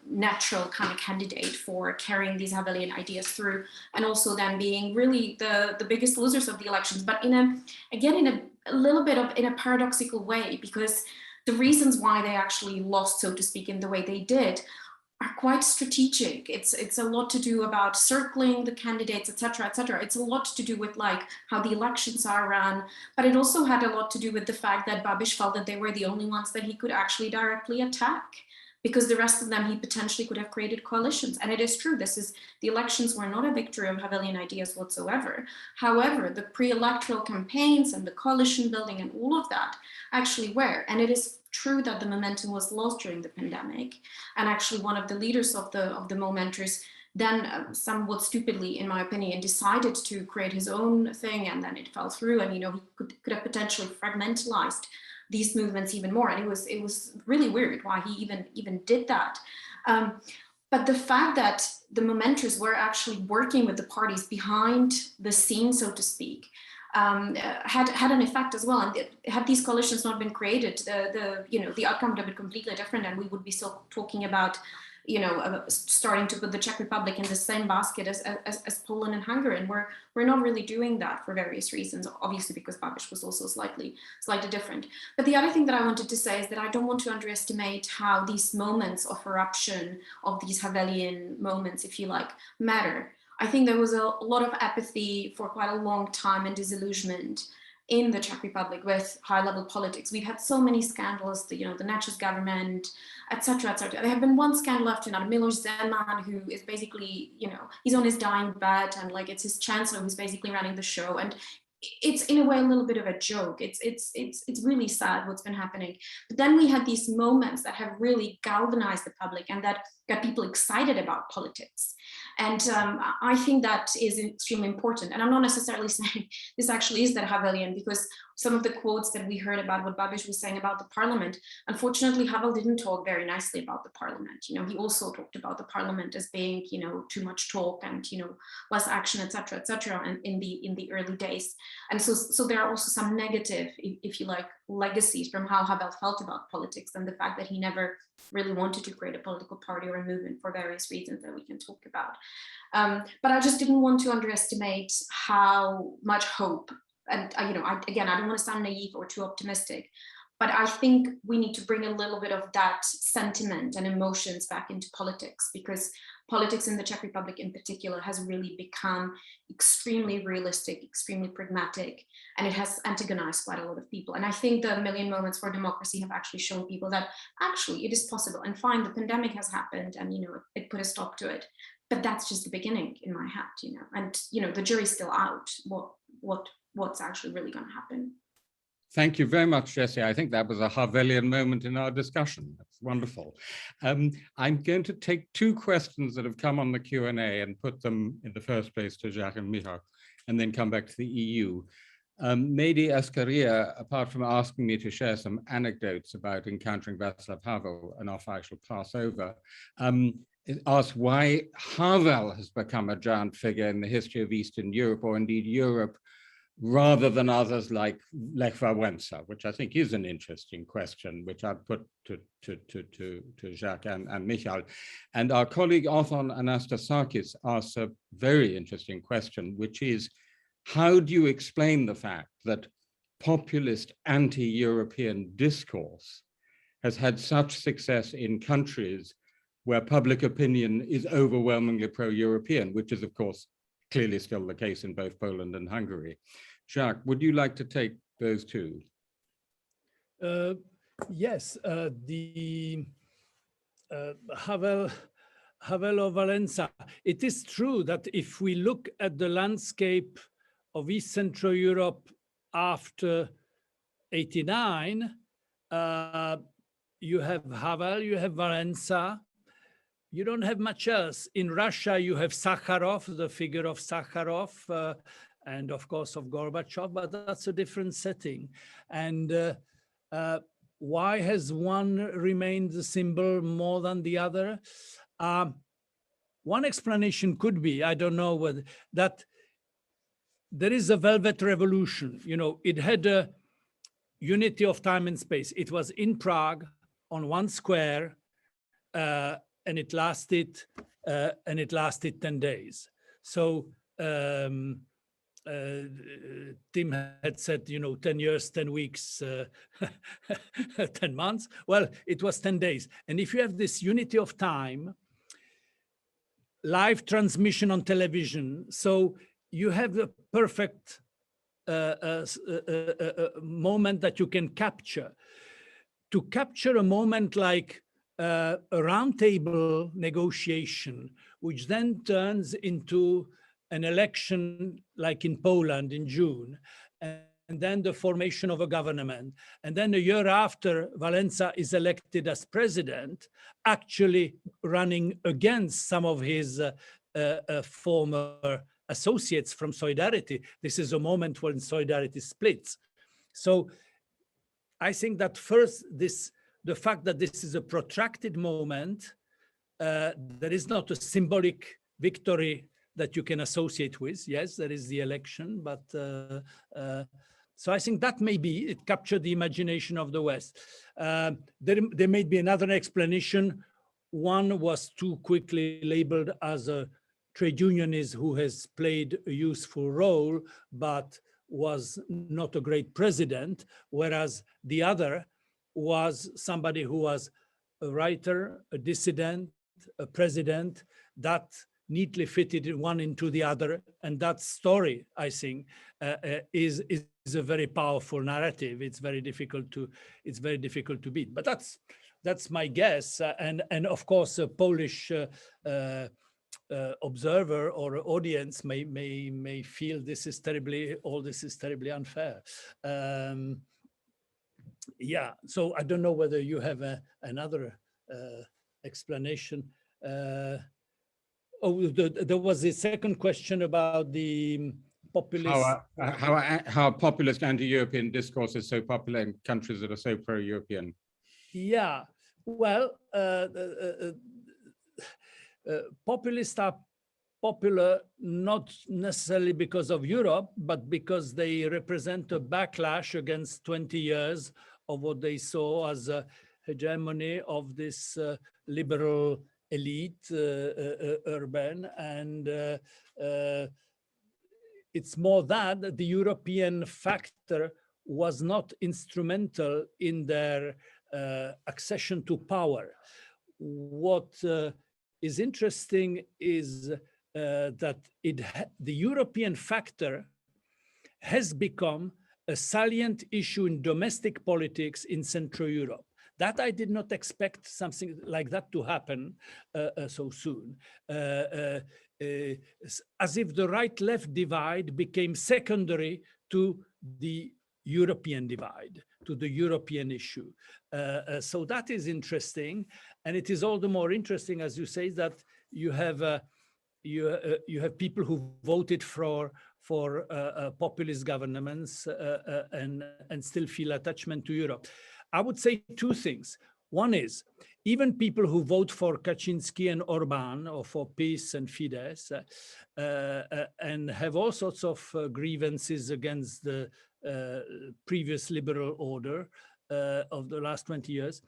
natural kind of candidate for carrying these Havelian ideas through, and also then being really the biggest losers of the elections, but in a little bit of a paradoxical way, because the reasons why they actually lost, so to speak, in the way they did are quite strategic. It's a lot to do about circling the candidates, etc., etc. It's a lot to do with like how the elections are run, but it also had a lot to do with the fact that Babiš felt that they were the only ones that he could actually directly attack, because the rest of them he potentially could have created coalitions. And it is true, the elections were not a victory of Havelian ideas whatsoever. However, the pre-electoral campaigns and the coalition building and all of that actually were. And it is true that the momentum was lost during the pandemic. And actually one of the leaders of the Momentaries then somewhat stupidly, in my opinion, decided to create his own thing, and then it fell through, and he could have potentially fragmentalized these movements even more. And it was really weird why he even did that. But the fact that the Momentaries were actually working with the parties behind the scene, so to speak, had an effect as well. And had these coalitions not been created, the outcome would have been completely different, and we would be still talking about starting to put the Czech Republic in the same basket as Poland and Hungary, and we're not really doing that for various reasons. Obviously, because Babiš was also slightly different. But the other thing that I wanted to say is that I don't want to underestimate how these moments of eruption, of these Havelian moments, if you like, matter. I think there was a lot of apathy for quite a long time and disillusionment in the Czech Republic with high-level politics. We've had so many scandals, the Nationalist government, etc., etc. There have been one scandal after another. Miloš Zeman, who is basically, he's on his dying bed, and like it's his chancellor who's basically running the show. And it's in a way a little bit of a joke. It's really sad what's been happening. But then we had these moments that have really galvanized the public and that got people excited about politics. And I think that is extremely important. And I'm not necessarily saying this actually is that Havelian, because some of the quotes that we heard about what Babiš was saying about the parliament, unfortunately, Havel didn't talk very nicely about the parliament. He also talked about the parliament as being, too much talk and, less action, etc., etc. And in the early days. And so there are also some negative, if you like, legacies from how Havel felt about politics and the fact that he never really wanted to create a political party or a movement for various reasons that we can talk about. But I just didn't want to underestimate how much hope, and I don't want to sound naive or too optimistic, but I think we need to bring a little bit of that sentiment and emotions back into politics, because politics in the Czech Republic in particular has really become extremely realistic, extremely pragmatic, and it has antagonized quite a lot of people. And I think the Million Moments for Democracy have actually shown people that actually it is possible. And fine, the pandemic has happened and, it put a stop to it, but that's just the beginning in my hat, and, the jury's still out what's actually really going to happen. Thank you very much, Jessie. I think that was a Havelian moment in our discussion. That's wonderful. I'm going to take two questions that have come on the Q&A and put them in the first place to Jacques and Michal, and then come back to the EU. Mehdi Escaria, apart from asking me to share some anecdotes about encountering Václav Havel, and off I shall pass over, asked why Havel has become a giant figure in the history of Eastern Europe, or indeed Europe, rather than others like Lech Wałęsa, which I think is an interesting question, which I'd put to Jacques and Michal. And our colleague Othon Anastasakis asks a very interesting question, which is, how do you explain the fact that populist anti-European discourse has had such success in countries where public opinion is overwhelmingly pro-European, which is, of course, clearly still the case in both Poland and Hungary? Jacques, would you like to take those two? Yes, the Havel or Wałęsa. It is true that if we look at the landscape of East Central Europe after '89, you have Havel, you have Wałęsa. You don't have much else. In Russia, you have Sakharov, the figure of Sakharov, and of course of Gorbachev, but that's a different setting. And why has one remained the symbol more than the other? One explanation could be, I don't know whether, that there is a Velvet Revolution. It had a unity of time and space. It was in Prague on one square, and it lasted 10 days. So Tim had said, 10 years, 10 weeks, 10 months. Well, it was 10 days. And if you have this unity of time, live transmission on television, so you have the perfect moment that you can capture. To capture a moment like a roundtable negotiation, which then turns into an election like in Poland in June, and then the formation of a government. And then a year after, Wałęsa is elected as president, actually running against some of his former associates from Solidarity. This is a moment when Solidarity splits. So I think that first, the fact that this is a protracted moment, there is not a symbolic victory that you can associate with. Yes, there is the election, but so I think that maybe it captured the imagination of the West. There may be another explanation. One was too quickly labeled as a trade unionist who has played a useful role, but was not a great president, whereas the other was somebody who was a writer, a dissident, a president, that neatly fitted one into the other. And that story, I think, is a very powerful narrative. It's very difficult to beat. But that's my guess. And of course, a Polish observer or audience may feel all this is terribly unfair. Yeah, so I don't know whether you have another explanation. There was a second question about the populist. How populist anti-European discourse is so popular in countries that are so pro-European. Yeah, well, populists are popular not necessarily because of Europe, but because they represent a backlash against 20 years of what they saw as a hegemony of this liberal elite, urban, and it's more that the European factor was not instrumental in their accession to power. What is interesting is that the European factor has become a salient issue in domestic politics in Central Europe. That I did not expect something like that to happen so soon. As if the right-left divide became secondary to the European divide, to the European issue. So that is interesting. And it is all the more interesting, as you say, that you have people who voted for populist governments and still feel attachment to Europe. I would say two things. One is, even people who vote for Kaczynski and Orban, or for PiS and Fidesz, and have all sorts of grievances against the previous liberal order of the last 20 years,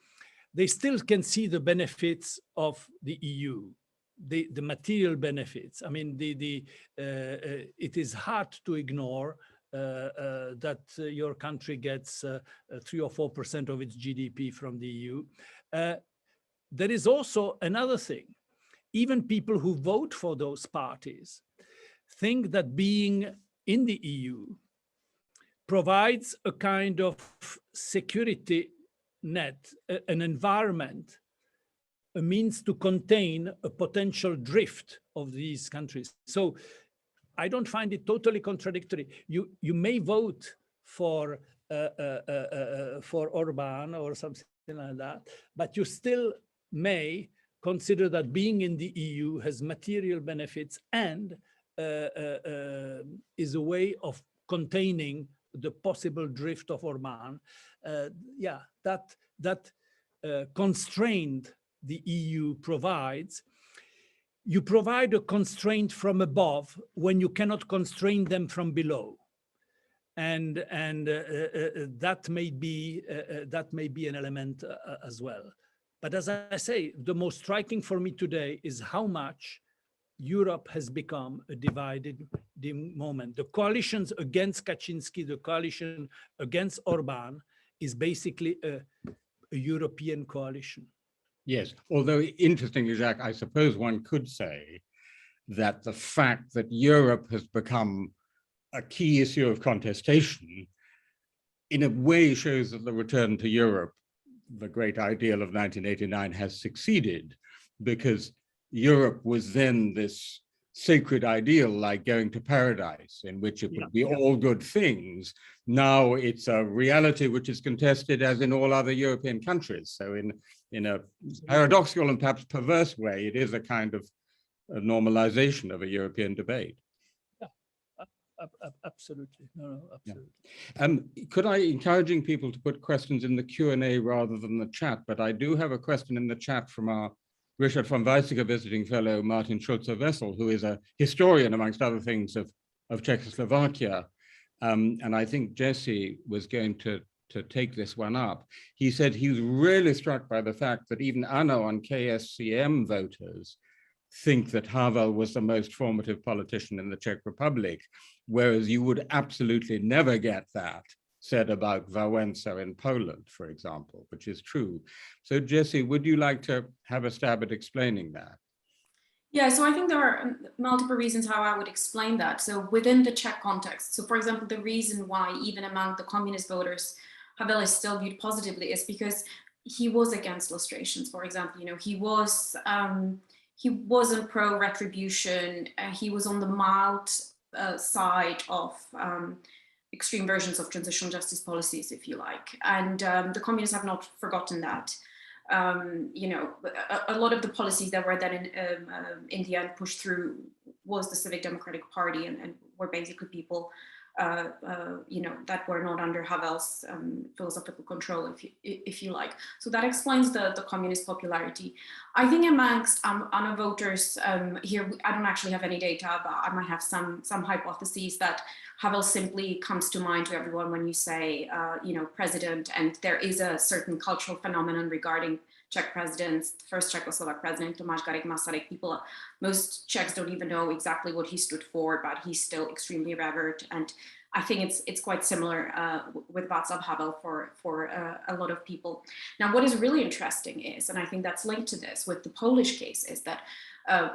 they still can see the benefits of the EU, the material benefits. I mean, it is hard to ignore that your country gets 3 or 4% of its GDP from the EU. There is also another thing. Even people who vote for those parties think that being in the EU provides a kind of security net, an environment, a means to contain a potential drift of these countries. So I don't find it totally contradictory. You may vote for Orban or something like that, but you still may consider that being in the EU has material benefits and is a way of containing the possible drift of Orban. Yeah, that constraint the EU provides. You provide a constraint from above when you cannot constrain them from below, and that may be an element as well. But as I say, the most striking for me today is how much Europe has become a divided moment. The coalitions against Kaczynski, the coalition against Orban, is basically a European coalition. Yes, although interestingly, Jacques, I suppose one could say that the fact that Europe has become a key issue of contestation in a way shows that the return to Europe, the great ideal of 1989, has succeeded, because Europe was then this sacred ideal, like going to paradise, in which it would be all good things. Now it's a reality which is contested as in all other European countries. So in a paradoxical and perhaps perverse way, it is a kind of a normalization of a European debate. Yeah, absolutely. No, absolutely. Yeah. Could I, encouraging people to put questions in the Q&A rather than the chat, but I do have a question in the chat from our Richard von Weizsäcker visiting fellow Martin Schulze-Wessel, who is a historian, amongst other things, of Czechoslovakia. And I think Jessie was going to take this one up. He said he was really struck by the fact that even ANO and KSCM voters think that Havel was the most formative politician in the Czech Republic, whereas you would absolutely never get that said about Wałęsa in Poland, for example, which is true. So Jessie, would you like to have a stab at explaining that? Yeah, so I think there are multiple reasons how I would explain that. So within the Czech context, so for example, the reason why even among the communist voters, Havel is still viewed positively is because he was against lustrations, for example. You know, he wasn't pro-retribution. He was on the mild side of extreme versions of transitional justice policies, if you like. And the communists have not forgotten that. You know, a lot of the policies that were then in the end pushed through was the Civic Democratic Party, and were basically people, you know, that were not under Havel's philosophical control, if you like. So that explains the communist popularity. I think amongst ANO voters here, I don't actually have any data, but I might have some hypotheses that Havel simply comes to mind to everyone when you say, you know, president, and there is a certain cultural phenomenon regarding Czech presidents, first Czechoslovak president, Tomáš Garrigue Masaryk. Most Czechs don't even know exactly what he stood for, but he's still extremely revered. And I think it's quite similar with Václav Havel for a lot of people. Now, what is really interesting is, and I think that's linked to this with the Polish case, is that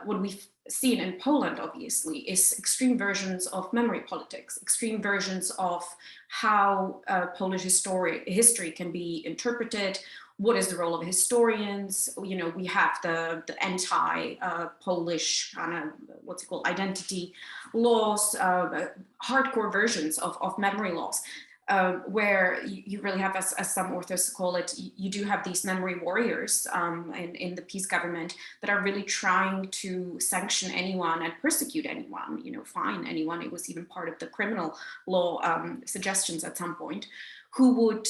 what we've seen in Poland, obviously, is extreme versions of memory politics, extreme versions of how Polish history can be interpreted. What is the role of historians? You know, we have the anti-Polish kind of, what's it called, identity laws, hardcore versions of memory laws, where you really have, as some authors call it, you do have these memory warriors in the peace government that are really trying to sanction anyone and persecute anyone, you know, fine anyone. It was even part of the criminal law suggestions at some point, who would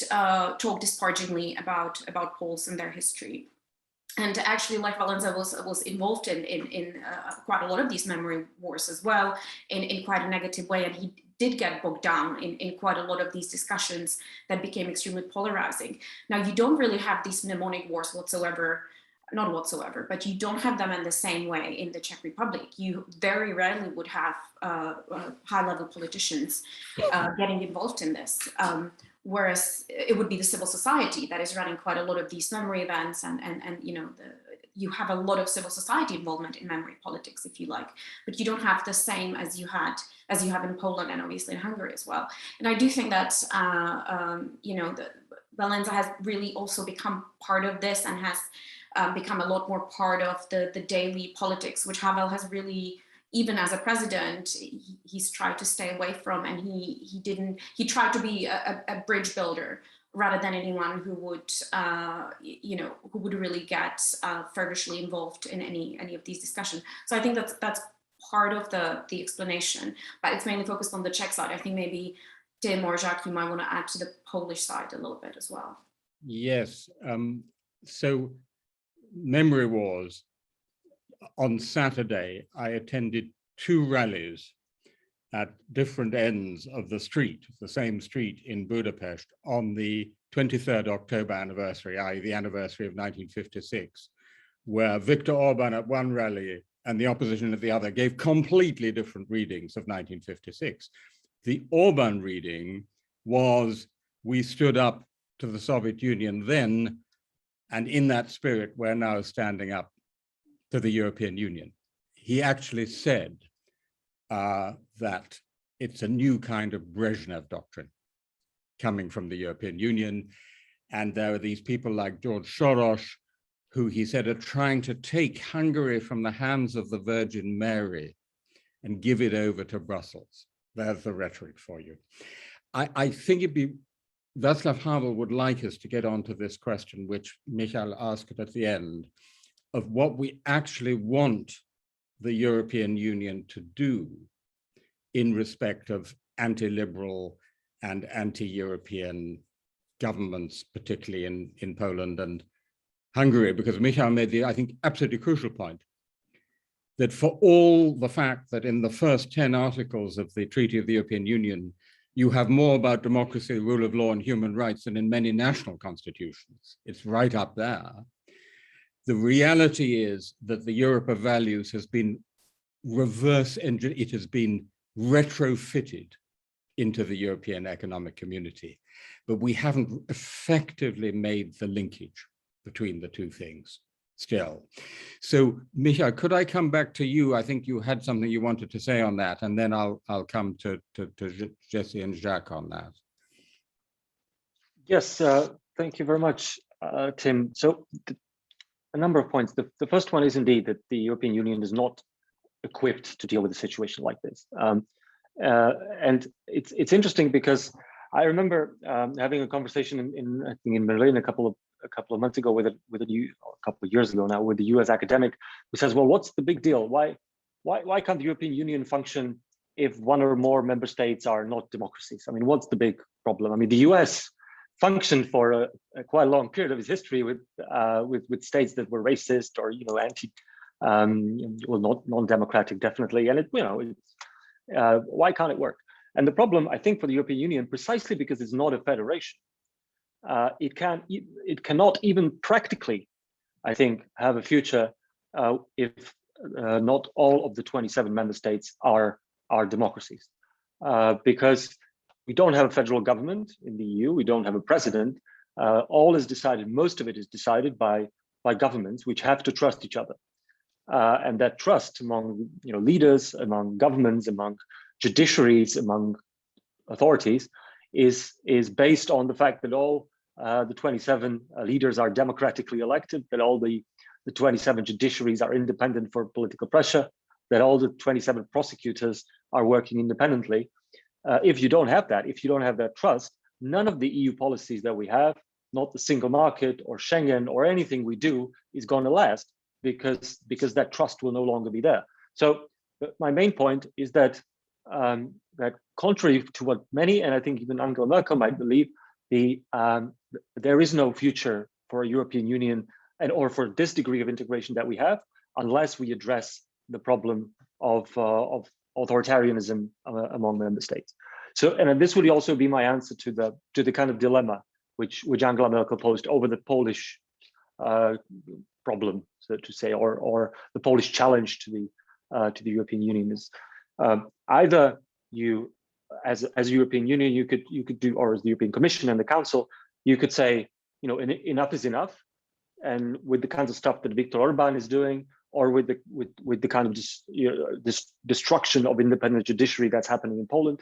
talk disparagingly about Poles and their history. And actually, Lech Wałęsa was involved in quite a lot of these memory wars as well, in quite a negative way. And he did get bogged down in quite a lot of these discussions that became extremely polarizing. Now, you don't really have these mnemonic wars whatsoever, not whatsoever, but you don't have them in the same way in the Czech Republic. You very rarely would have high-level politicians getting involved in this. Whereas it would be the civil society that is running quite a lot of these memory events, and you know, you have a lot of civil society involvement in memory politics, if you like, but you don't have the same as you have in Poland and obviously in Hungary as well. And I do think that you know, Wałęsa has really also become part of this and has become a lot more part of the daily politics, which Havel has really, even as a president, he's tried to stay away from, and he tried to be a bridge builder rather than anyone who would, you know, who would really get feverishly involved in any of these discussions. So I think that's part of the explanation, but it's mainly focused on the Czech side. I think maybe Tim or Jacques, you might want to add to the Polish side a little bit as well. Yes. So memory wars. On Saturday, I attended 2 rallies at different ends of the street, the same street in Budapest, on the 23rd October anniversary, i.e. the anniversary of 1956, where Viktor Orban at one rally and the opposition at the other gave completely different readings of 1956. The Orban reading was, we stood up to the Soviet Union then, and in that spirit, we're now standing up to the European Union. He actually said that it's a new kind of Brezhnev doctrine coming from the European Union. And there are these people like George Soros, who he said are trying to take Hungary from the hands of the Virgin Mary and give it over to Brussels. There's the rhetoric for you. I think it'd be, Václav Havel would like us to get onto this question, which Michal asked at the end, of what we actually want the European Union to do in respect of anti-liberal and anti-European governments, particularly in Poland and Hungary, because Michal made the, I think, absolutely crucial point that for all the fact that in the first 10 articles of the Treaty of the European Union, you have more about democracy, rule of law, and human rights than in many national constitutions. It's right up there. The reality is that the Europe of values has been it has been retrofitted into the European Economic Community, but we haven't effectively made the linkage between the two things still. So, Michal, could I come back to you? I think you had something you wanted to say on that, and then I'll come to Jessie and Jacques on that. Yes, thank you very much, Tim. So, a number of points. The first one is indeed that the European Union is not equipped to deal with a situation like this. And it's interesting because I remember having a conversation I think in Berlin a couple of months ago with a couple of years ago now with a US academic who says, well, what's the big deal? Why can't the European Union function if one or more member states are not democracies? I mean, what's the big problem? I mean, the US functioned for a quite long period of its history with states that were racist or anti, well, not non-democratic, definitely, and why can't it work? And the problem, I think, for the European Union, precisely because it's not a federation, it cannot even practically, I think, have a future if not all of the 27 member states are democracies, because we don't have a federal government in the EU. We don't have a president. All is decided. Most of it is decided by governments, which have to trust each other, and that trust among leaders, among governments, among judiciaries, among authorities, is based on the fact that all the 27 leaders are democratically elected, that all the 27 judiciaries are independent for political pressure, that all the 27 prosecutors are working independently. If you don't have that, if you don't have that trust, none of the EU policies that we have, not the single market or Schengen or anything we do, is going to last because that trust will no longer be there. So my main point is that that contrary to what many, and I think even Angela Merkel might believe, there is no future for a European Union or for this degree of integration that we have unless we address the problem of authoritarianism among member states. So, and this would also be my answer to the kind of dilemma which Angela Merkel posed over the Polish problem, so to say, or the Polish challenge to the European Union is either you, as a European Union, you could do, or as the European Commission and the Council, you could say, enough is enough, and with the kinds of stuff that Viktor Orban is doing, or with the kind of this destruction of independent judiciary that's happening in Poland,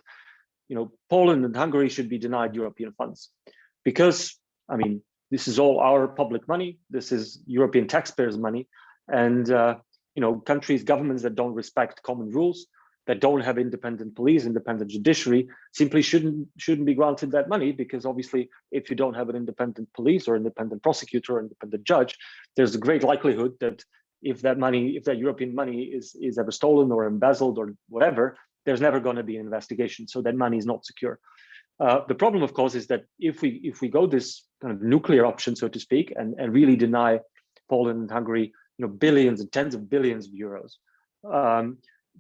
Poland and Hungary should be denied European funds, because I mean, this is all our public money. This is European taxpayers' money, and countries, governments that don't respect common rules, that don't have independent police, independent judiciary, simply shouldn't be granted that money, because obviously, if you don't have an independent police or independent prosecutor or independent judge, there's a great likelihood that if that European money is ever stolen or embezzled or whatever, there's never going to be an investigation. So that money is not secure. The problem, of course, is that if we go this kind of nuclear option, so to speak, and really deny Poland and Hungary, billions and tens of billions of euros,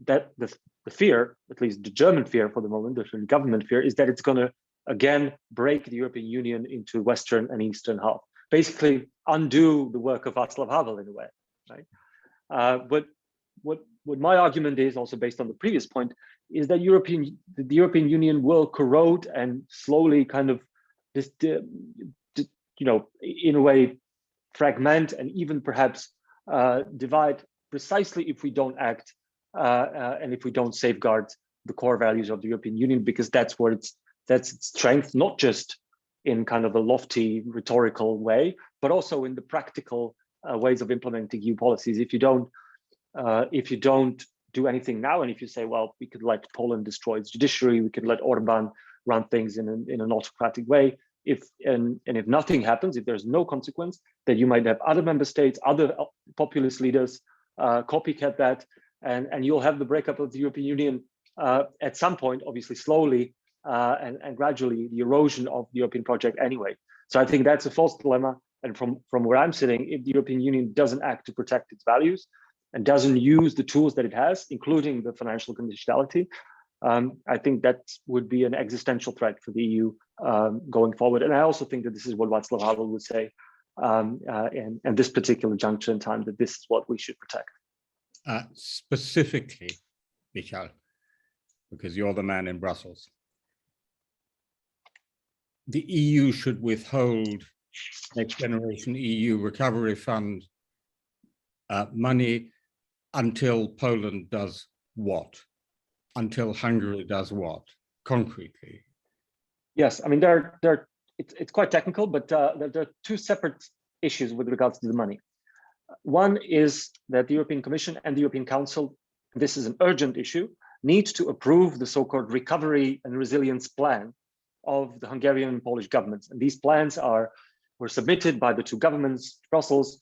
that the fear, at least the German fear for the moment, the government fear, is that it's going to again break the European Union into Western and Eastern half, basically undo the work of Václav Havel in a way, right? But what my argument is, also based on the previous point, is that the European Union will corrode and slowly kind of in a way fragment and even perhaps divide, precisely if we don't act and if we don't safeguard the core values of the European Union, because that's its strength, not just in kind of a lofty rhetorical way, but also in the practical ways of implementing EU policies. If you don't do anything now, and if you say, well, we could let Poland destroy its judiciary, we could let Orban run things in an autocratic way, if nothing happens, if there's no consequence, then you might have other member states, other populist leaders copycat that, and you'll have the breakup of the European Union at some point, obviously slowly and gradually, the erosion of the European project anyway. So I think that's a false dilemma. and from where I'm sitting, if the European Union doesn't act to protect its values and doesn't use the tools that it has, including the financial conditionality, I think that would be an existential threat for the EU going forward. And I also think that this is what Václav Havel would say, and this particular juncture in time, that this is what we should protect. Specifically, Michal, because you're the man in Brussels, the EU should withhold Next Generation EU Recovery Fund money until Poland does what? Until Hungary does what, concretely? Yes, I mean, it's quite technical, but there are two separate issues with regards to the money. One is that the European Commission and the European Council, this is an urgent issue, need to approve the so-called recovery and resilience plan of the Hungarian and Polish governments. And these plans were submitted by the two governments, Brussels.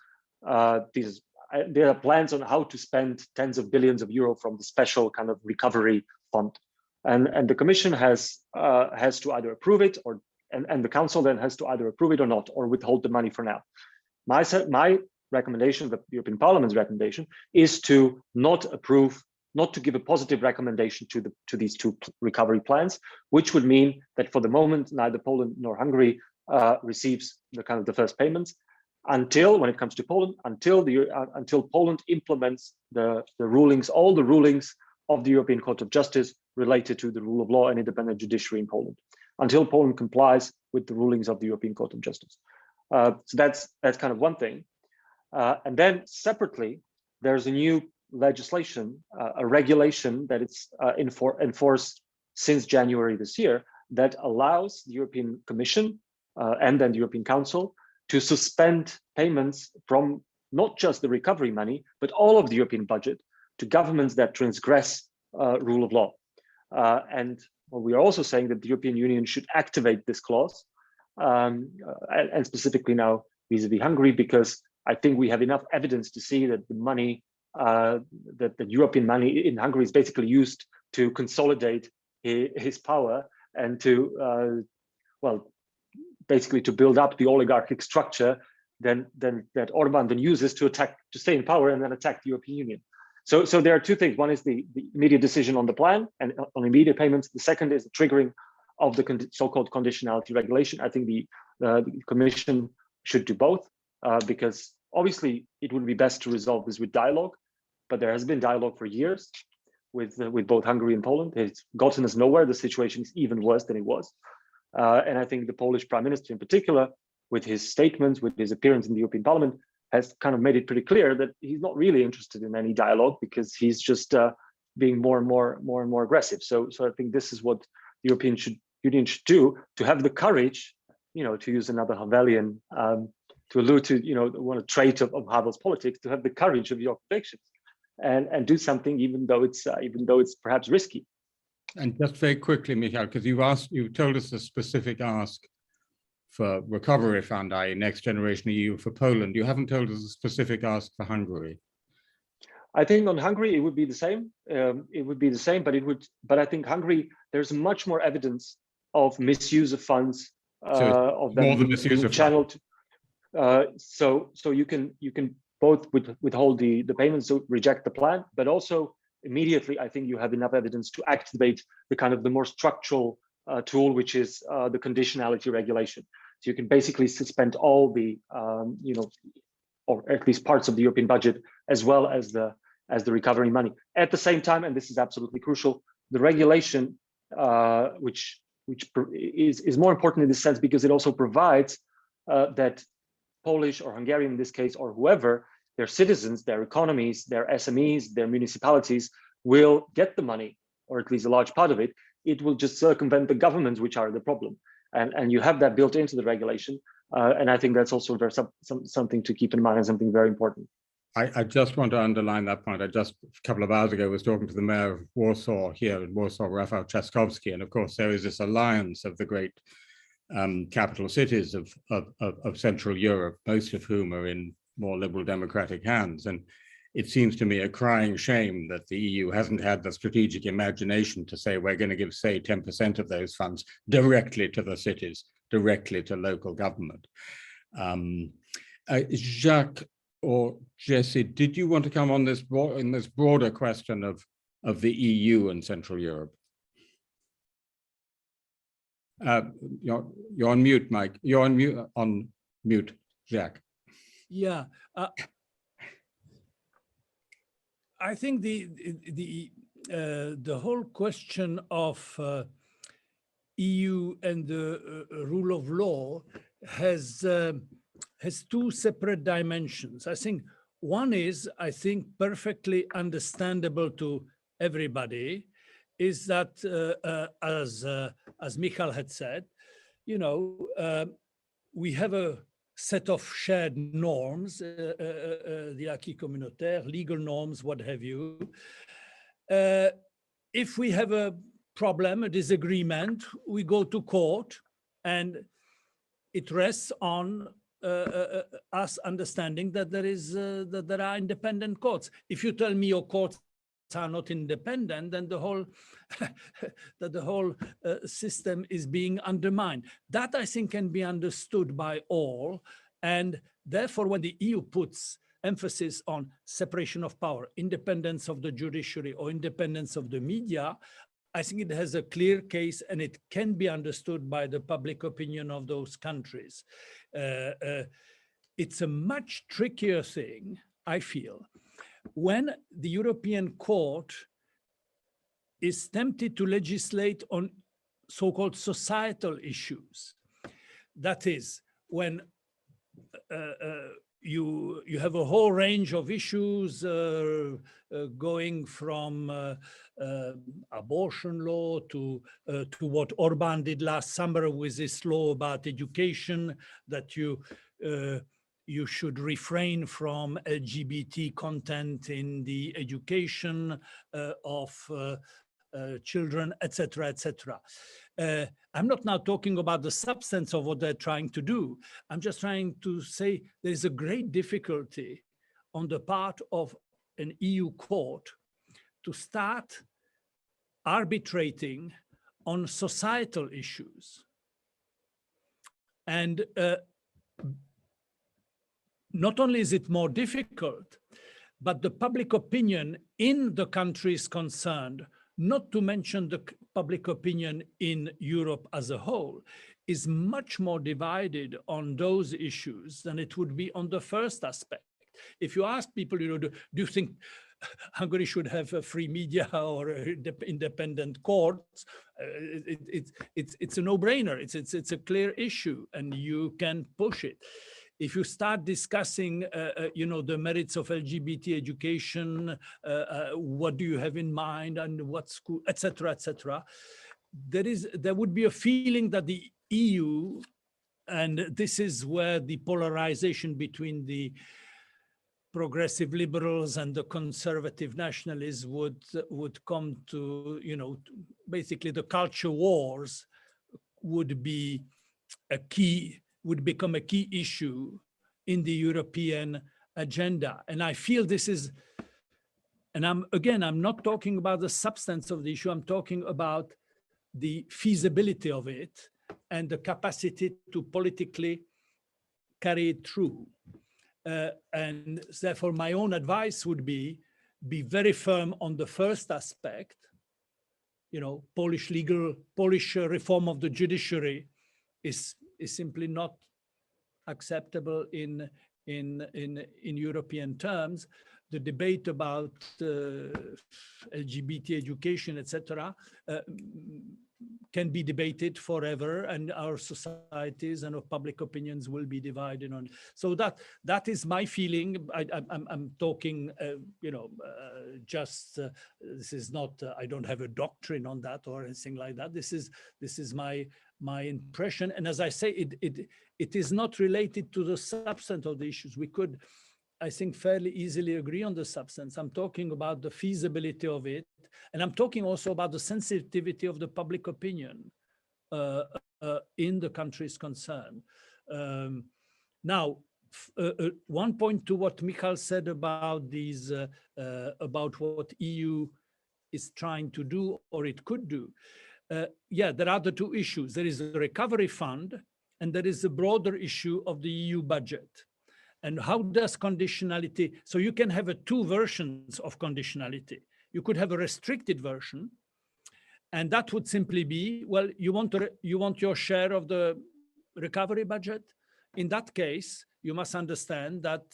There are plans on how to spend tens of billions of euro from the special kind of recovery fund. And the Commission has to either approve it, and the Council then has to either approve it or not, or withhold the money for now. My recommendation, the European Parliament's recommendation, is to not approve, not to give a positive recommendation to these two recovery plans, which would mean that for the moment neither Poland nor Hungary receives the first payments until, when it comes to Poland, until Poland implements the rulings, all the rulings of the European Court of Justice related to the rule of law and independent judiciary in Poland, until Poland complies with the rulings of the European Court of Justice. So that's kind of one thing. And then separately, there's a new legislation, a regulation that it's enforced since January this year, that allows the European Commission and then the European Council to suspend payments from not just the recovery money, but all of the European budget to governments that transgress rule of law. And we are also saying that the European Union should activate this clause, and specifically now vis-a-vis Hungary, because I think we have enough evidence to see that the money, that the European money in Hungary is basically used to consolidate his power and to, basically to build up the oligarchic structure then that Orban then uses to stay in power and then attack the European Union. So there are two things. One is the immediate decision on the plan and on immediate payments. The second is the triggering of the so-called conditionality regulation. I think the Commission should do both because obviously it would be best to resolve this with dialogue, but there has been dialogue for years with both Hungary and Poland. It's gotten us nowhere. The situation is even worse than it was. And I think the Polish Prime Minister in particular, with his statements, with his appearance in the European Parliament, has kind of made it pretty clear that he's not really interested in any dialogue because he's just being more and more aggressive. So I think this is what the European Union should do, to have the courage, to use another Havelian, to allude to, one trait of Havel's politics, to have the courage of your convictions and do something, even though it's perhaps risky. And just very quickly, Michal, because you told us a specific ask for recovery fund, i.e. Next Generation EU for Poland. You haven't told us a specific ask for Hungary. I think on Hungary, it would be the same. But I think Hungary, there's much more evidence of misuse of funds, of them more than misuse of channeled. So you can both withhold the payments, so reject the plan, but also immediately, I think you have enough evidence to activate the more structural tool, which is the conditionality regulation. So you can basically suspend all the, or at least parts of the European budget, as well as the recovery money. At the same time, and this is absolutely crucial, the regulation, which is more important in this sense because it also provides that Polish or Hungarian in this case, or whoever, their citizens, their economies, their SMEs, their municipalities will get the money, or at least a large part of it. It will just circumvent the governments, which are the problem. And you have that built into the regulation. And I think that's also something to keep in mind and something very important. I just want to underline that point. I just a couple of hours ago was talking to the mayor of Warsaw here in Warsaw, Rafał Trzaskowski. And of course, there is this alliance of the great capital cities of Central Europe, most of whom are in more liberal democratic hands. And it seems to me a crying shame that the EU hasn't had the strategic imagination to say we're going to give, say, 10% of those funds directly to the cities, directly to local government. Jacques or Jessie, did you want to come on this in this broader question of the EU and Central Europe? You're on mute, Mike. You're on mute, Jacques. Yeah, I think the whole question of EU and the rule of law has two separate dimensions. I think one is, I think, perfectly understandable to everybody, is that as Michal had said, you know, we have a set of shared norms, the acquis communautaire, legal norms, what have you. If we have a problem, a disagreement, we go to court, and it rests on us understanding that that there are independent courts. If you tell me your courts are not independent, then the whole system is being undermined. That, I think, can be understood by all, and therefore when the EU puts emphasis on separation of power, independence of the judiciary, or independence of the media, I think it has a clear case, and it can be understood by the public opinion of those countries. It's a much trickier thing, I feel, when the European Court is tempted to legislate on so-called societal issues. That is, when you have a whole range of issues going from abortion law to what Orban did last summer with this law about education, that you should refrain from LGBT content in the education of children, etc., etc. I'm not now talking about the substance of what they're trying to do. I'm just trying to say there's a great difficulty on the part of an EU court to start arbitrating on societal issues. And not only is it more difficult, but the public opinion in the countries concerned, not to mention the public opinion in Europe as a whole, is much more divided on those issues than it would be on the first aspect. If you ask people, you know, do you think Hungary should have a free media or independent courts? It's a no-brainer. It's a clear issue, and you can push it. If you start discussing, you know, the merits of LGBT education, what do you have in mind, and what school, etc., etc., there would be a feeling that the EU, and this is where the polarization between the progressive liberals and the conservative nationalists would come to, you know, basically the culture wars would be a key, would become a key issue in the European agenda. And I feel this is, and I'm not talking about the substance of the issue, I'm talking about the feasibility of it and the capacity to politically carry it through. And therefore my own advice would be very firm on the first aspect, you know, Polish reform of the judiciary is simply not acceptable in European terms. The debate about LGBT education, etc., can be debated forever, and our societies and our public opinions will be divided on. So that is my feeling. I'm talking, you know, just this is not. I don't have a doctrine on that or anything like that. This is my impression. And as I say, it is not related to the substance of the issues. We could, I think, fairly easily agree on the substance. I'm talking about the feasibility of it. And I'm talking also about the sensitivity of the public opinion in the countries concerned. Now, one point to what Michal said about these, about what EU is trying to do or it could do. Yeah, there are the two issues. There is a recovery fund, and there is a broader issue of the EU budget. And how does conditionality, so you can have two versions of conditionality. You could have a restricted version, and that would simply be, well, you want your share of the recovery budget. In that case, you must understand that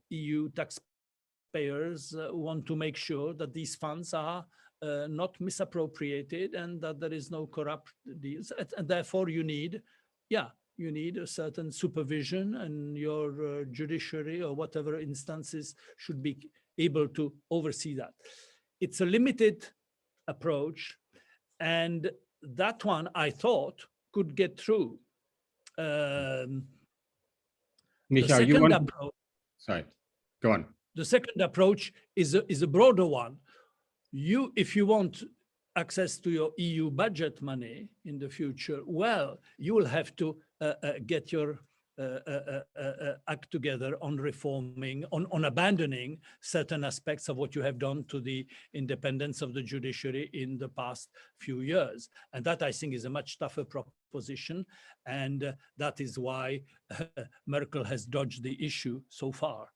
EU taxpayers want to make sure that these funds are not misappropriated and that there is no corrupt deals. And therefore you need a certain supervision, and your judiciary or whatever instances should be able to oversee that. It's a limited approach, and that one I thought could get through. Michal, you want? Sorry, go on. The second approach is a broader one. If you want access to your EU budget money in the future, well, you will have to get your act together on reforming, on abandoning certain aspects of what you have done to the independence of the judiciary in the past few years. And that, I think, is a much tougher proposition. And that is why Merkel has dodged the issue so far.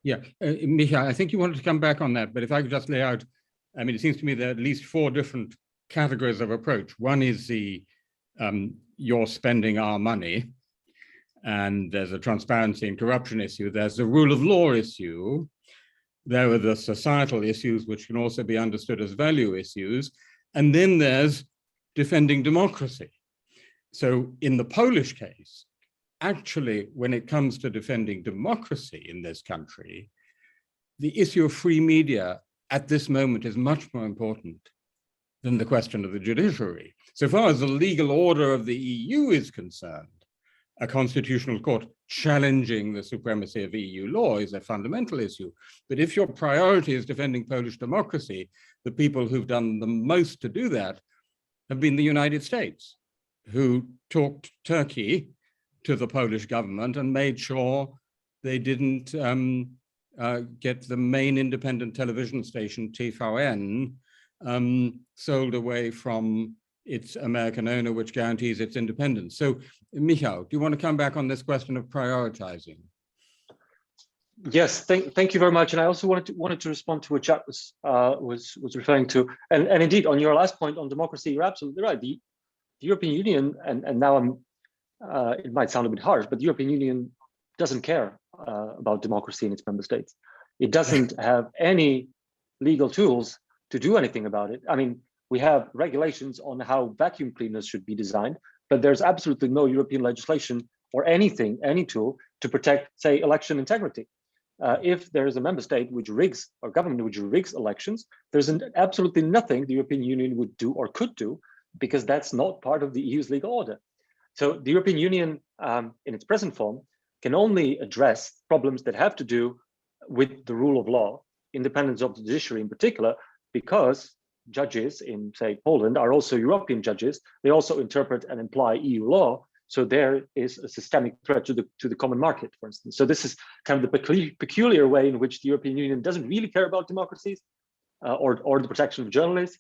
Yeah, Michal, I think you wanted to come back on that, but if I could just lay out, I mean, it seems to me there are at least 4 different categories of approach. One is the you're spending our money, and there's a transparency and corruption issue. There's the rule of law issue. There are the societal issues, which can also be understood as value issues. And then there's defending democracy. So in the Polish case, actually, when it comes to defending democracy in this country, the issue of free media at this moment is much more important than the question of the judiciary. So far as the legal order of the EU is concerned, a constitutional court challenging the supremacy of EU law is a fundamental issue. But if your priority is defending Polish democracy, the people who've done the most to do that have been the United States, who talked Turkey to the Polish government and made sure they didn't get the main independent television station, TVN, sold away from its American owner, which guarantees its independence. So, Michal, do you want to come back on this question of prioritizing? Yes, thank you very much. And I also wanted to respond to what Jacques was referring to. And indeed, on your last point on democracy, you're absolutely right. The European Union, and now it might sound a bit harsh, but the European Union doesn't care about democracy in its member states. It doesn't have any legal tools to do anything about it. I mean, we have regulations on how vacuum cleaners should be designed, but there's absolutely no European legislation or anything, any tool to protect, say, election integrity. If there is a member state which rigs, or government which rigs elections, there's absolutely nothing the European Union would do or could do, because that's not part of the EU's legal order. So the European Union, in its present form, can only address problems that have to do with the rule of law, independence of the judiciary in particular, because judges in, say, Poland are also European judges. They also interpret and apply EU law. So there is a systemic threat to the common market, for instance. So this is kind of the peculiar way in which the European Union doesn't really care about democracies or the protection of journalists.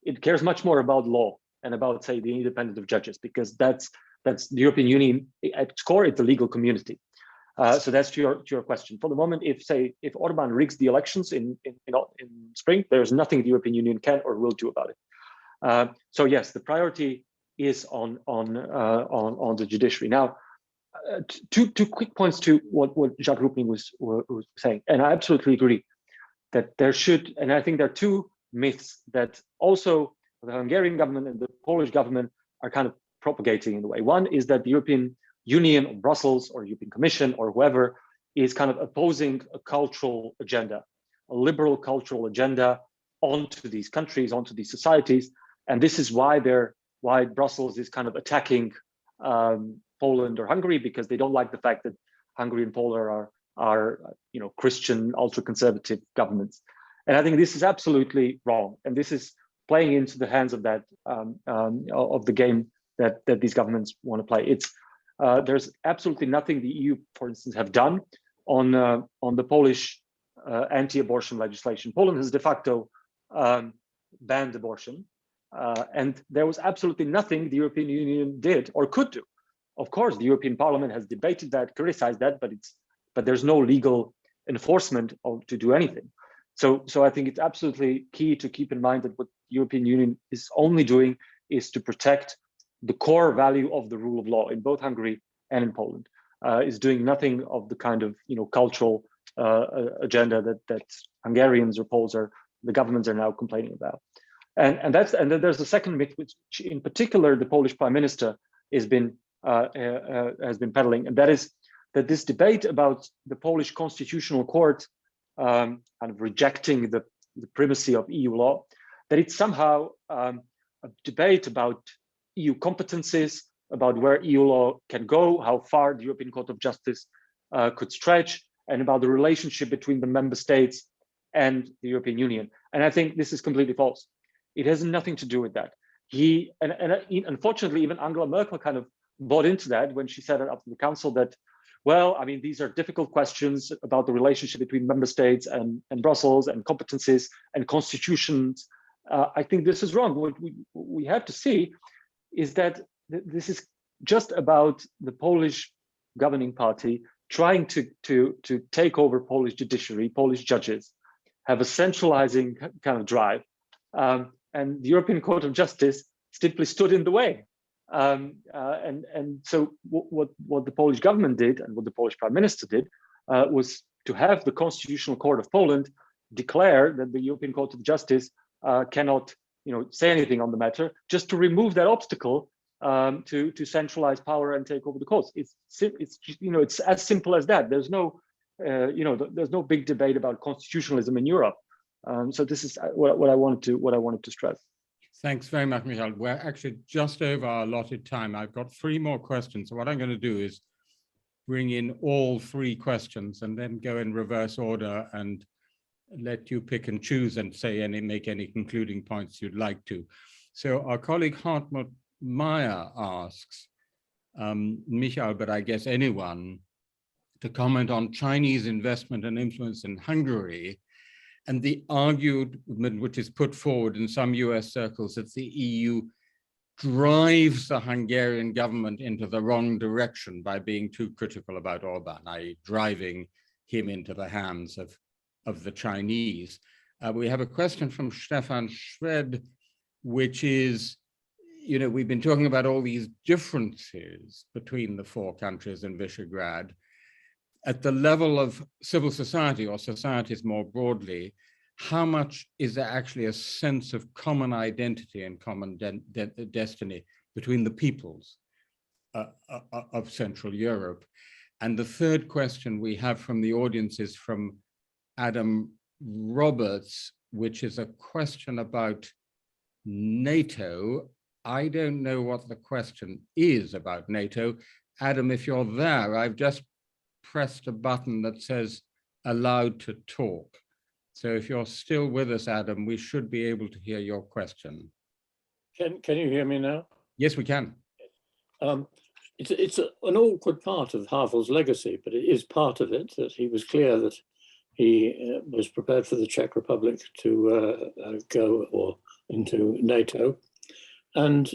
It cares much more about law and about, say, the independence of judges, because that's the European Union at its core. It's a legal community. So that's to your question. For the moment, if Orban rigs the elections in spring, there's nothing the European Union can or will do about it. So yes, the priority is on the judiciary. Now, two quick points to what Jacques Rupnik was saying, and I absolutely agree that there should, and I think there are 2 myths that also the Hungarian government and the Polish government are kind of propagating in a way. One is that the European Union or Brussels or European Commission or whoever is kind of opposing a cultural agenda, a liberal cultural agenda onto these countries, onto these societies. And this is why Brussels is kind of attacking Poland or Hungary, because they don't like the fact that Hungary and Poland are Christian ultra-conservative governments. And I think this is absolutely wrong. And this is playing into the hands of that of the game that these governments want to play. There's absolutely nothing the EU, for instance, have done on the Polish anti-abortion legislation. Poland has de facto banned abortion, And there was absolutely nothing the European Union did or could do. Of course, the European Parliament has debated that, criticized that, but there's no legal enforcement to do anything. So I think it's absolutely key to keep in mind that what the European Union is only doing is to protect the core value of the rule of law in both Hungary and in Poland. Is doing nothing of the kind of cultural agenda that Hungarians or Poles the governments are now complaining about. And then there's a second myth, which in particular the Polish Prime Minister has been peddling, and that is that this debate about the Polish Constitutional Court kind of rejecting the primacy of EU law, that it's somehow a debate about EU competencies, about where EU law can go, how far the European Court of Justice could stretch, and about the relationship between the member states and the European Union. And I think this is completely false. It has nothing to do with that. Unfortunately, even Angela Merkel kind of bought into that when she said it after the council that, well, I mean, these are difficult questions about the relationship between member states and Brussels and competencies and constitutions. I think this is wrong. What we have to see is that this is just about the Polish governing party trying to take over Polish judiciary, Polish judges, have a centralizing kind of drive. And the European Court of Justice simply stood in the way. And so what the Polish government did and what the Polish Prime Minister did was to have the Constitutional Court of Poland declare that the European Court of Justice cannot say anything on the matter, just to remove that obstacle to centralize power and take over the courts. It's as simple as that. There's no there's no big debate about constitutionalism in Europe. So this is what I wanted to stress. Thanks very much, Michal. We're actually just over our allotted time. I've got 3 more questions. So what I'm going to do is bring in all 3 questions and then go in reverse order and let you pick and choose and make any concluding points you'd like to. So our colleague Hartmut Meyer asks Michal, but I guess anyone, to comment on Chinese investment and influence in Hungary, and the argument which is put forward in some US circles that the EU drives the Hungarian government into the wrong direction by being too critical about Orban, i.e. driving him into the hands of the Chinese. We have a question from Stefan Schwed, which is, we've been talking about all these differences between the 4 countries in Visegrad. At the level of civil society or societies more broadly, how much is there actually a sense of common identity and common destiny between the peoples of Central Europe? And the third question we have from the audience is from Adam Roberts, which is a question about NATO. I don't know what the question is about NATO. Adam, if you're there, I've just pressed a button that says allowed to talk. So if you're still with us, Adam, we should be able to hear your question. Can you hear me now? Yes, we can. It's an awkward part of Havel's legacy, but it is part of it that he was clear that he was prepared for the Czech Republic to go into NATO. And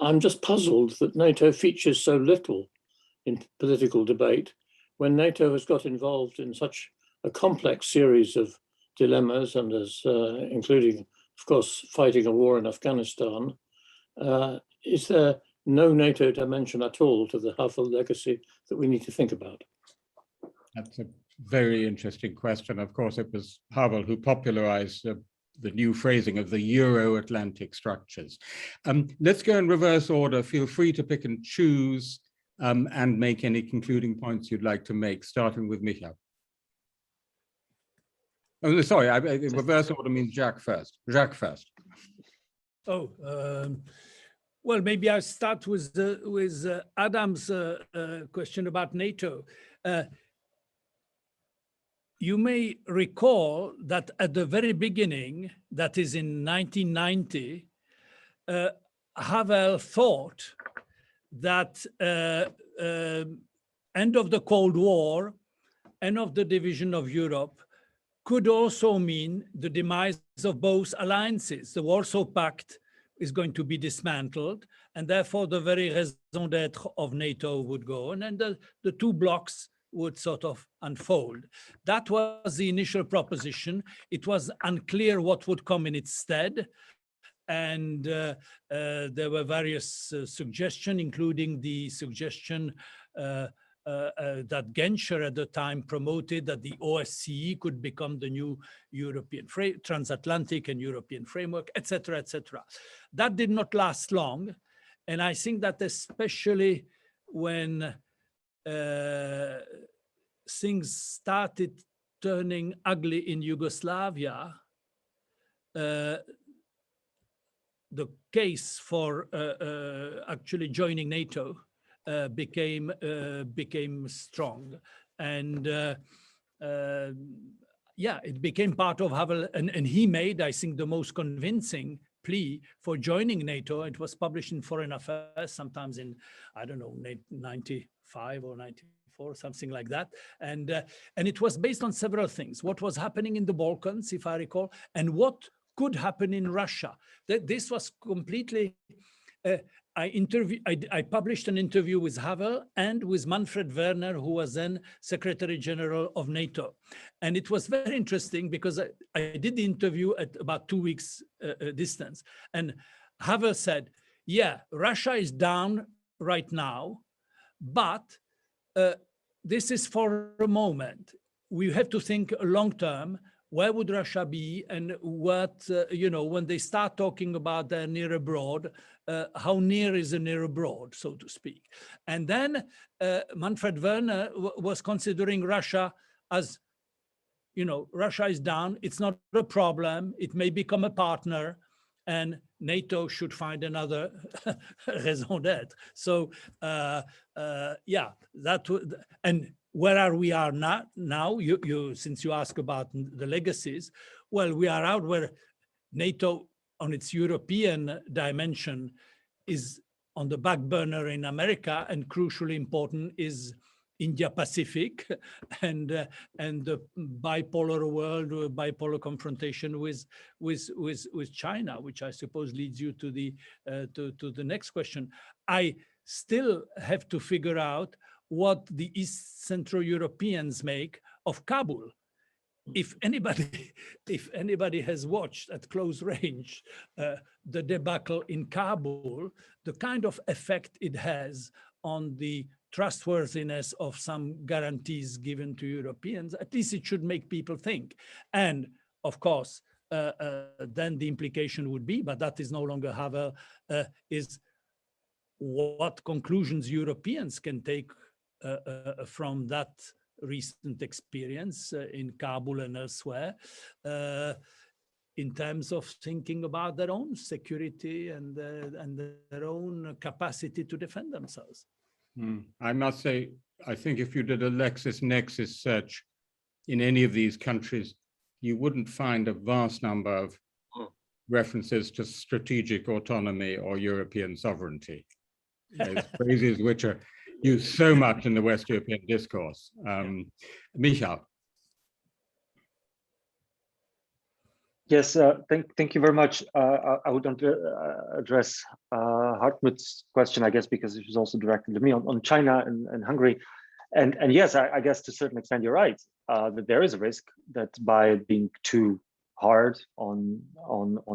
I'm just puzzled that NATO features so little in political debate when NATO has got involved in such a complex series of dilemmas and including, of course, fighting a war in Afghanistan. Is there no NATO dimension at all to the Havel legacy that we need to think about? That's a very interesting question. Of course, it was Havel who popularized the new phrasing of the Euro-Atlantic structures. Let's go in reverse order. Feel free to pick and choose and make any concluding points you'd like to make, starting with Michal. Oh, sorry, reverse order means Jacques first. Jacques first. Oh, well, maybe I'll start with Adam's question about NATO. You may recall that at the very beginning, that is in 1990, Havel thought that end of the Cold War, end of the division of Europe, could also mean the demise of both alliances. The Warsaw Pact is going to be dismantled, and therefore the very raison d'etre of NATO would go on, and the two blocks would sort of unfold. That was the initial proposition. It was unclear what would come in its stead. And there were various suggestions, including the suggestion that Genscher at the time promoted, that the OSCE could become the new European transatlantic and European framework, etc., etc. That did not last long. And I think that especially when things started turning ugly in Yugoslavia, the case for actually joining NATO became strong, and yeah, it became part of Havel, and he made, I think, the most convincing plea for joining NATO. It was published in Foreign Affairs, sometimes in, I don't know, 95 or 94, something like that, and it was based on several things: what was happening in the Balkans, if I recall, and what could happen in Russia. That this was completely. I published an interview with Havel and with Manfred Werner, who was then Secretary General of NATO. And it was very interesting because I did the interview at about 2 weeks distance. And Havel said, yeah, Russia is down right now, but this is for a moment. We have to think long term. Where would Russia be, and what, you know, when they start talking about their near abroad, how near is a near abroad, so to speak. And then Manfred Werner was considering Russia as, you know, Russia is down, it's not a problem, it may become a partner, and NATO should find another raison d'etre. So, yeah, that would, and where are we now? Since you ask about the legacies, well, we are out where NATO on its European dimension is on the back burner in America, and crucially important is India Pacific and the bipolar world, bipolar confrontation with China, which I suppose leads you to the next question. I still have to figure out what the East Central Europeans make of Kabul. If anybody has watched at close range the debacle in Kabul, the kind of effect it has on the trustworthiness of some guarantees given to Europeans, at least it should make people think. And of course, then the implication would be, but that is no longer Havel, is what conclusions Europeans can take from that recent experience in Kabul and elsewhere, in terms of thinking about their own security and their own capacity to defend themselves. I must say, I think if you did a LexisNexis search in any of these countries, you wouldn't find a vast number of references to strategic autonomy or European sovereignty. Those phrases which are used so much in the West European discourse. Michal. Yes, thank you very much. I would address Hartmut's question, I guess, because it was also directed to me on China and Hungary. And yes, I guess to a certain extent, you're right, that there is a risk that by being too hard on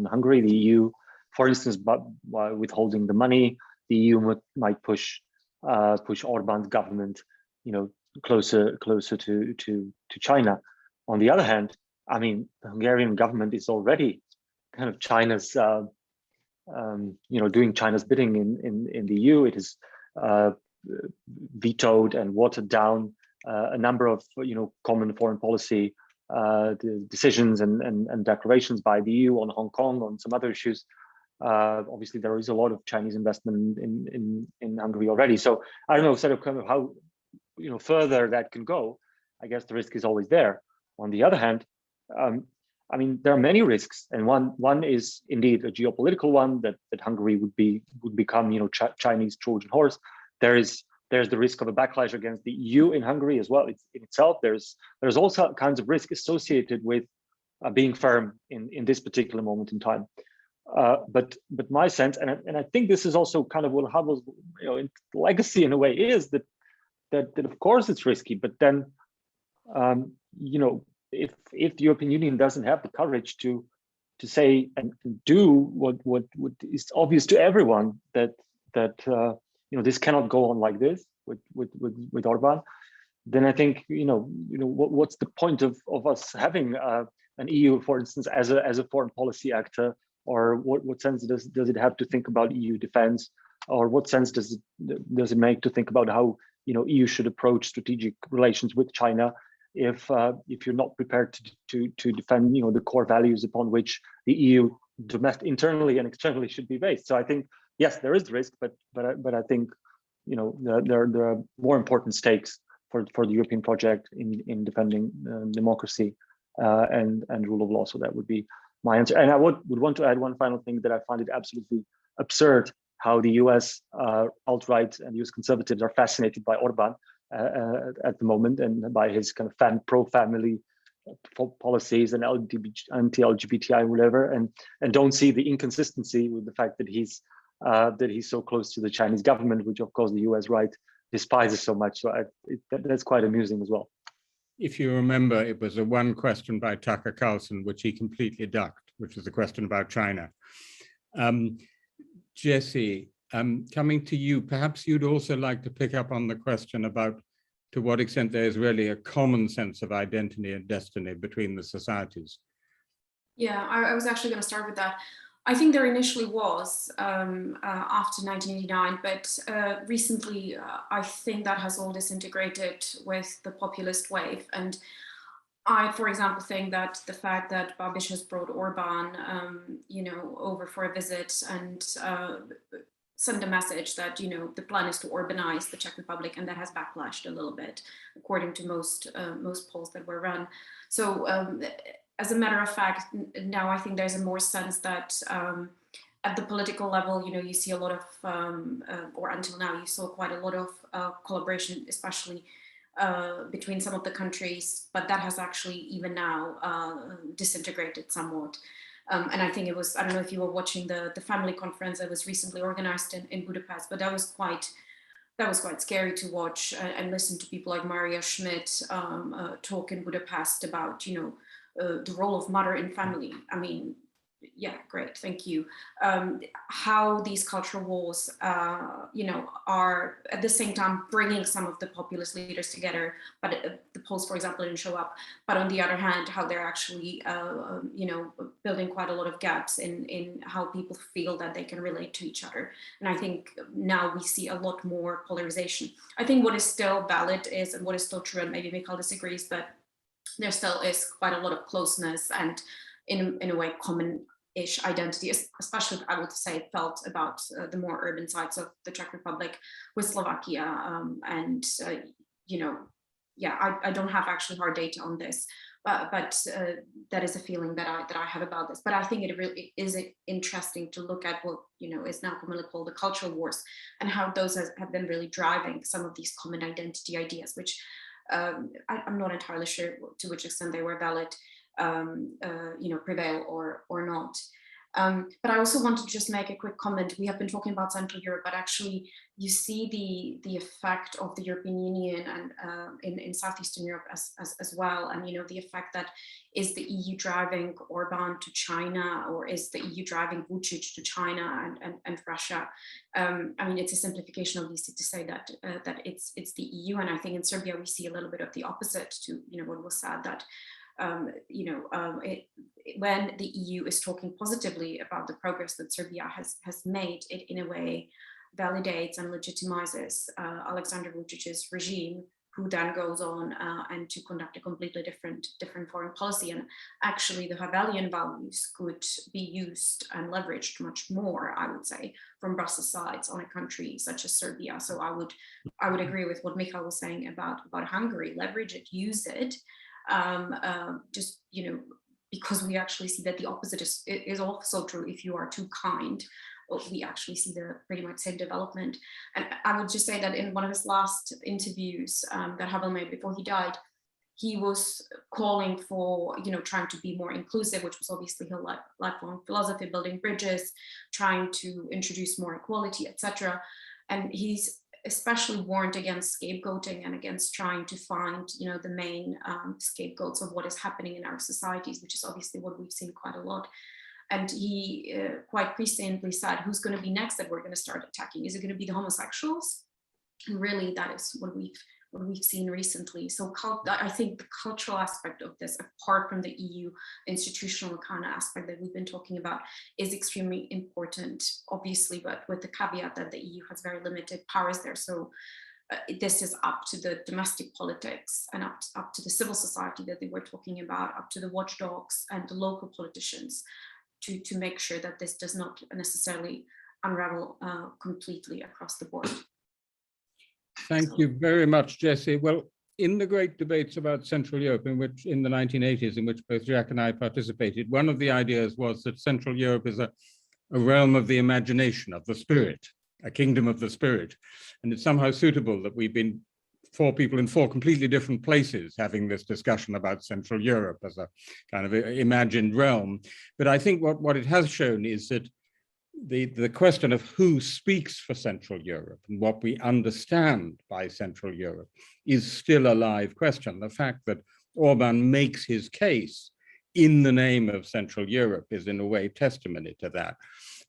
Hungary, the EU, for instance, by withholding the money, the EU might push Orban's government, you know, closer to China. On the other hand, I mean, the Hungarian government is already kind of China's, you know, doing China's bidding in the EU. It has vetoed and watered down a number of, you know, common foreign policy decisions and declarations by the EU on Hong Kong, on some other issues. Obviously, there is a lot of Chinese investment in Hungary already. So I don't know sort of kind of how, you know, further that can go. I guess the risk is always there. On the other hand, I mean, there are many risks, and one is indeed a geopolitical one, that Hungary would become, you know, Chinese Trojan horse. There is there's the risk of a backlash against the EU in Hungary as well. It's in itself. There's also kinds of risk associated with being firm in this particular moment in time. But my sense, and I think this is also kind of what Havel's legacy in a way is that of course it's risky, but then if the European Union doesn't have the courage to say and do what is obvious to everyone, that this cannot go on like this with Orban, then I think what's the point of us having an EU, for instance, as a foreign policy actor, or what sense does it have to think about EU defense, or what sense does it make to think about how EU should approach strategic relations with China if you're not prepared to defend the core values upon which the EU internally and externally should be based. So I think yes, there is risk, but I think there are more important stakes for the European project in defending democracy and rule of law. So that would be my answer. And I would want to add one final thing, that I find it absolutely absurd how the US alt-right and US conservatives are fascinated by Orban at the moment, and by his kind of pro-family policies and anti-LGBTI, whatever, and don't see the inconsistency with the fact that he's so close to the Chinese government, which of course the US right despises so much. So that's quite amusing as well. If you remember, it was a one question by Tucker Carlson, which he completely ducked, which was the question about China. Jessie, coming to you, perhaps you'd also like to pick up on the question about to what extent there is really a common sense of identity and destiny between the societies. Yeah, I was actually going to start with that. I think there initially was after 1989, but recently I think that has all disintegrated with the populist wave. And I, for example, think that the fact that Babiš has brought Orban, over for a visit and send a message that, the plan is to Orbanize the Czech Republic, and that has backlashed a little bit, according to most polls that were run. So as a matter of fact, now I think there's a more sense that at the political level, you see a lot of, or until now, you saw quite a lot of collaboration, especially between some of the countries, but that has actually even now disintegrated somewhat. And I think it was, I don't know if you were watching the family conference that was recently organized in Budapest, but that was quite scary to watch and listen to people like Maria Schmidt talk in Budapest about, the role of mother in family. I mean, yeah, great, thank you. How these cultural wars, are at the same time bringing some of the populist leaders together, but the polls, for example, didn't show up. But on the other hand, how they're actually, building quite a lot of gaps in how people feel that they can relate to each other. And I think now we see a lot more polarization. I think what is still valid is, and what is still true, and maybe Michal disagrees, but there still is quite a lot of closeness and in a way common-ish identity, especially I would say felt about the more urban sides of the Czech Republic with Slovakia. I don't have actually hard data on this, but that is a feeling that I have about this. But I think it really is interesting to look at what is now commonly called the cultural wars, and how those have been really driving some of these common identity ideas, which I'm not entirely sure to which extent they were valid, prevail or not. But I also want to just make a quick comment. We have been talking about Central Europe, but actually you see the effect of the European Union and in Southeastern Europe as well. And, the effect that is the EU driving Orban to China, or is the EU driving Vučić to China and Russia? I mean, it's a simplification obviously to say that it's the EU. And I think in Serbia, we see a little bit of the opposite to, what was said, that when the EU is talking positively about the progress that Serbia has made, it in a way validates and legitimizes Alexander Vučić's regime, who then goes on and to conduct a completely different foreign policy. And actually the Havelian values could be used and leveraged much more, I would say, from Brussels sides on a country such as Serbia. So I would agree with what Michal was saying about Hungary. Leverage it, use it. Because we actually see that the opposite is also true if you are too kind. we actually see the pretty much same development. And I would just say that in one of his last interviews that Havel made before he died, he was calling for, trying to be more inclusive, which was obviously her lifelong philosophy, building bridges, trying to introduce more equality, etc. And he's especially warned against scapegoating and against trying to find, the main scapegoats of what is happening in our societies, which is obviously what we've seen quite a lot. And he quite presciently said, who's going to be next that we're going to start attacking? Is it going to be the homosexuals? And really, that is what we've seen recently. So I think the cultural aspect of this, apart from the EU institutional kind of aspect that we've been talking about, is extremely important, obviously, but with the caveat that the EU has very limited powers there. So this is up to the domestic politics and up to the civil society that they were talking about, up to the watchdogs and the local politicians to make sure that this does not necessarily unravel completely across the board. Thank you very much, Jessie. Well, in the great debates about Central Europe, in the 1980s, in which both Jacques and I participated, one of the ideas was that Central Europe is a realm of the imagination, of the spirit, a kingdom of the spirit. And it's somehow suitable that we've been four people in four completely different places having this discussion about Central Europe as a kind of imagined realm. But I think what it has shown is that the question of who speaks for Central Europe and what we understand by Central Europe is still a live question. The fact that Orban makes his case in the name of Central Europe is in a way testimony to that.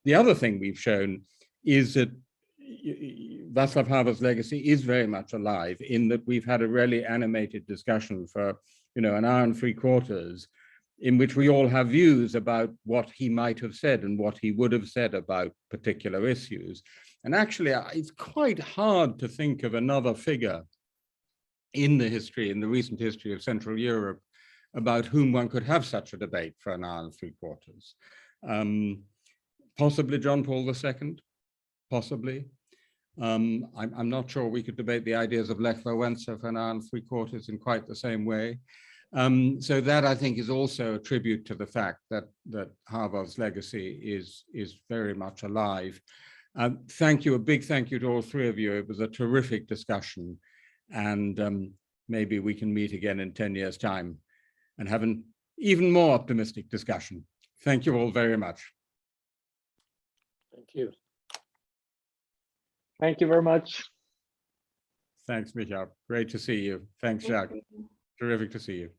The other thing we've shown is that Václav Havel's legacy is very much alive, in that we've had a really animated discussion for an hour and 3/4, in which we all have views about what he might have said and what he would have said about particular issues. And actually, it's quite hard to think of another figure in the recent history of Central Europe, about whom one could have such a debate for an hour and 3/4. Possibly John Paul II, possibly. I'm not sure we could debate the ideas of Lech Wałęsa for an hour and 3/4 in quite the same way. So that, I think, is also a tribute to the fact that Havel's legacy is very much alive. Thank you, a big thank you to all three of you. It was a terrific discussion, and maybe we can meet again in 10 years' time and have an even more optimistic discussion. Thank you all very much. Thank you. Thank you very much. Thanks, Michal. Great to see you. Thanks, Jacques. Terrific to see you.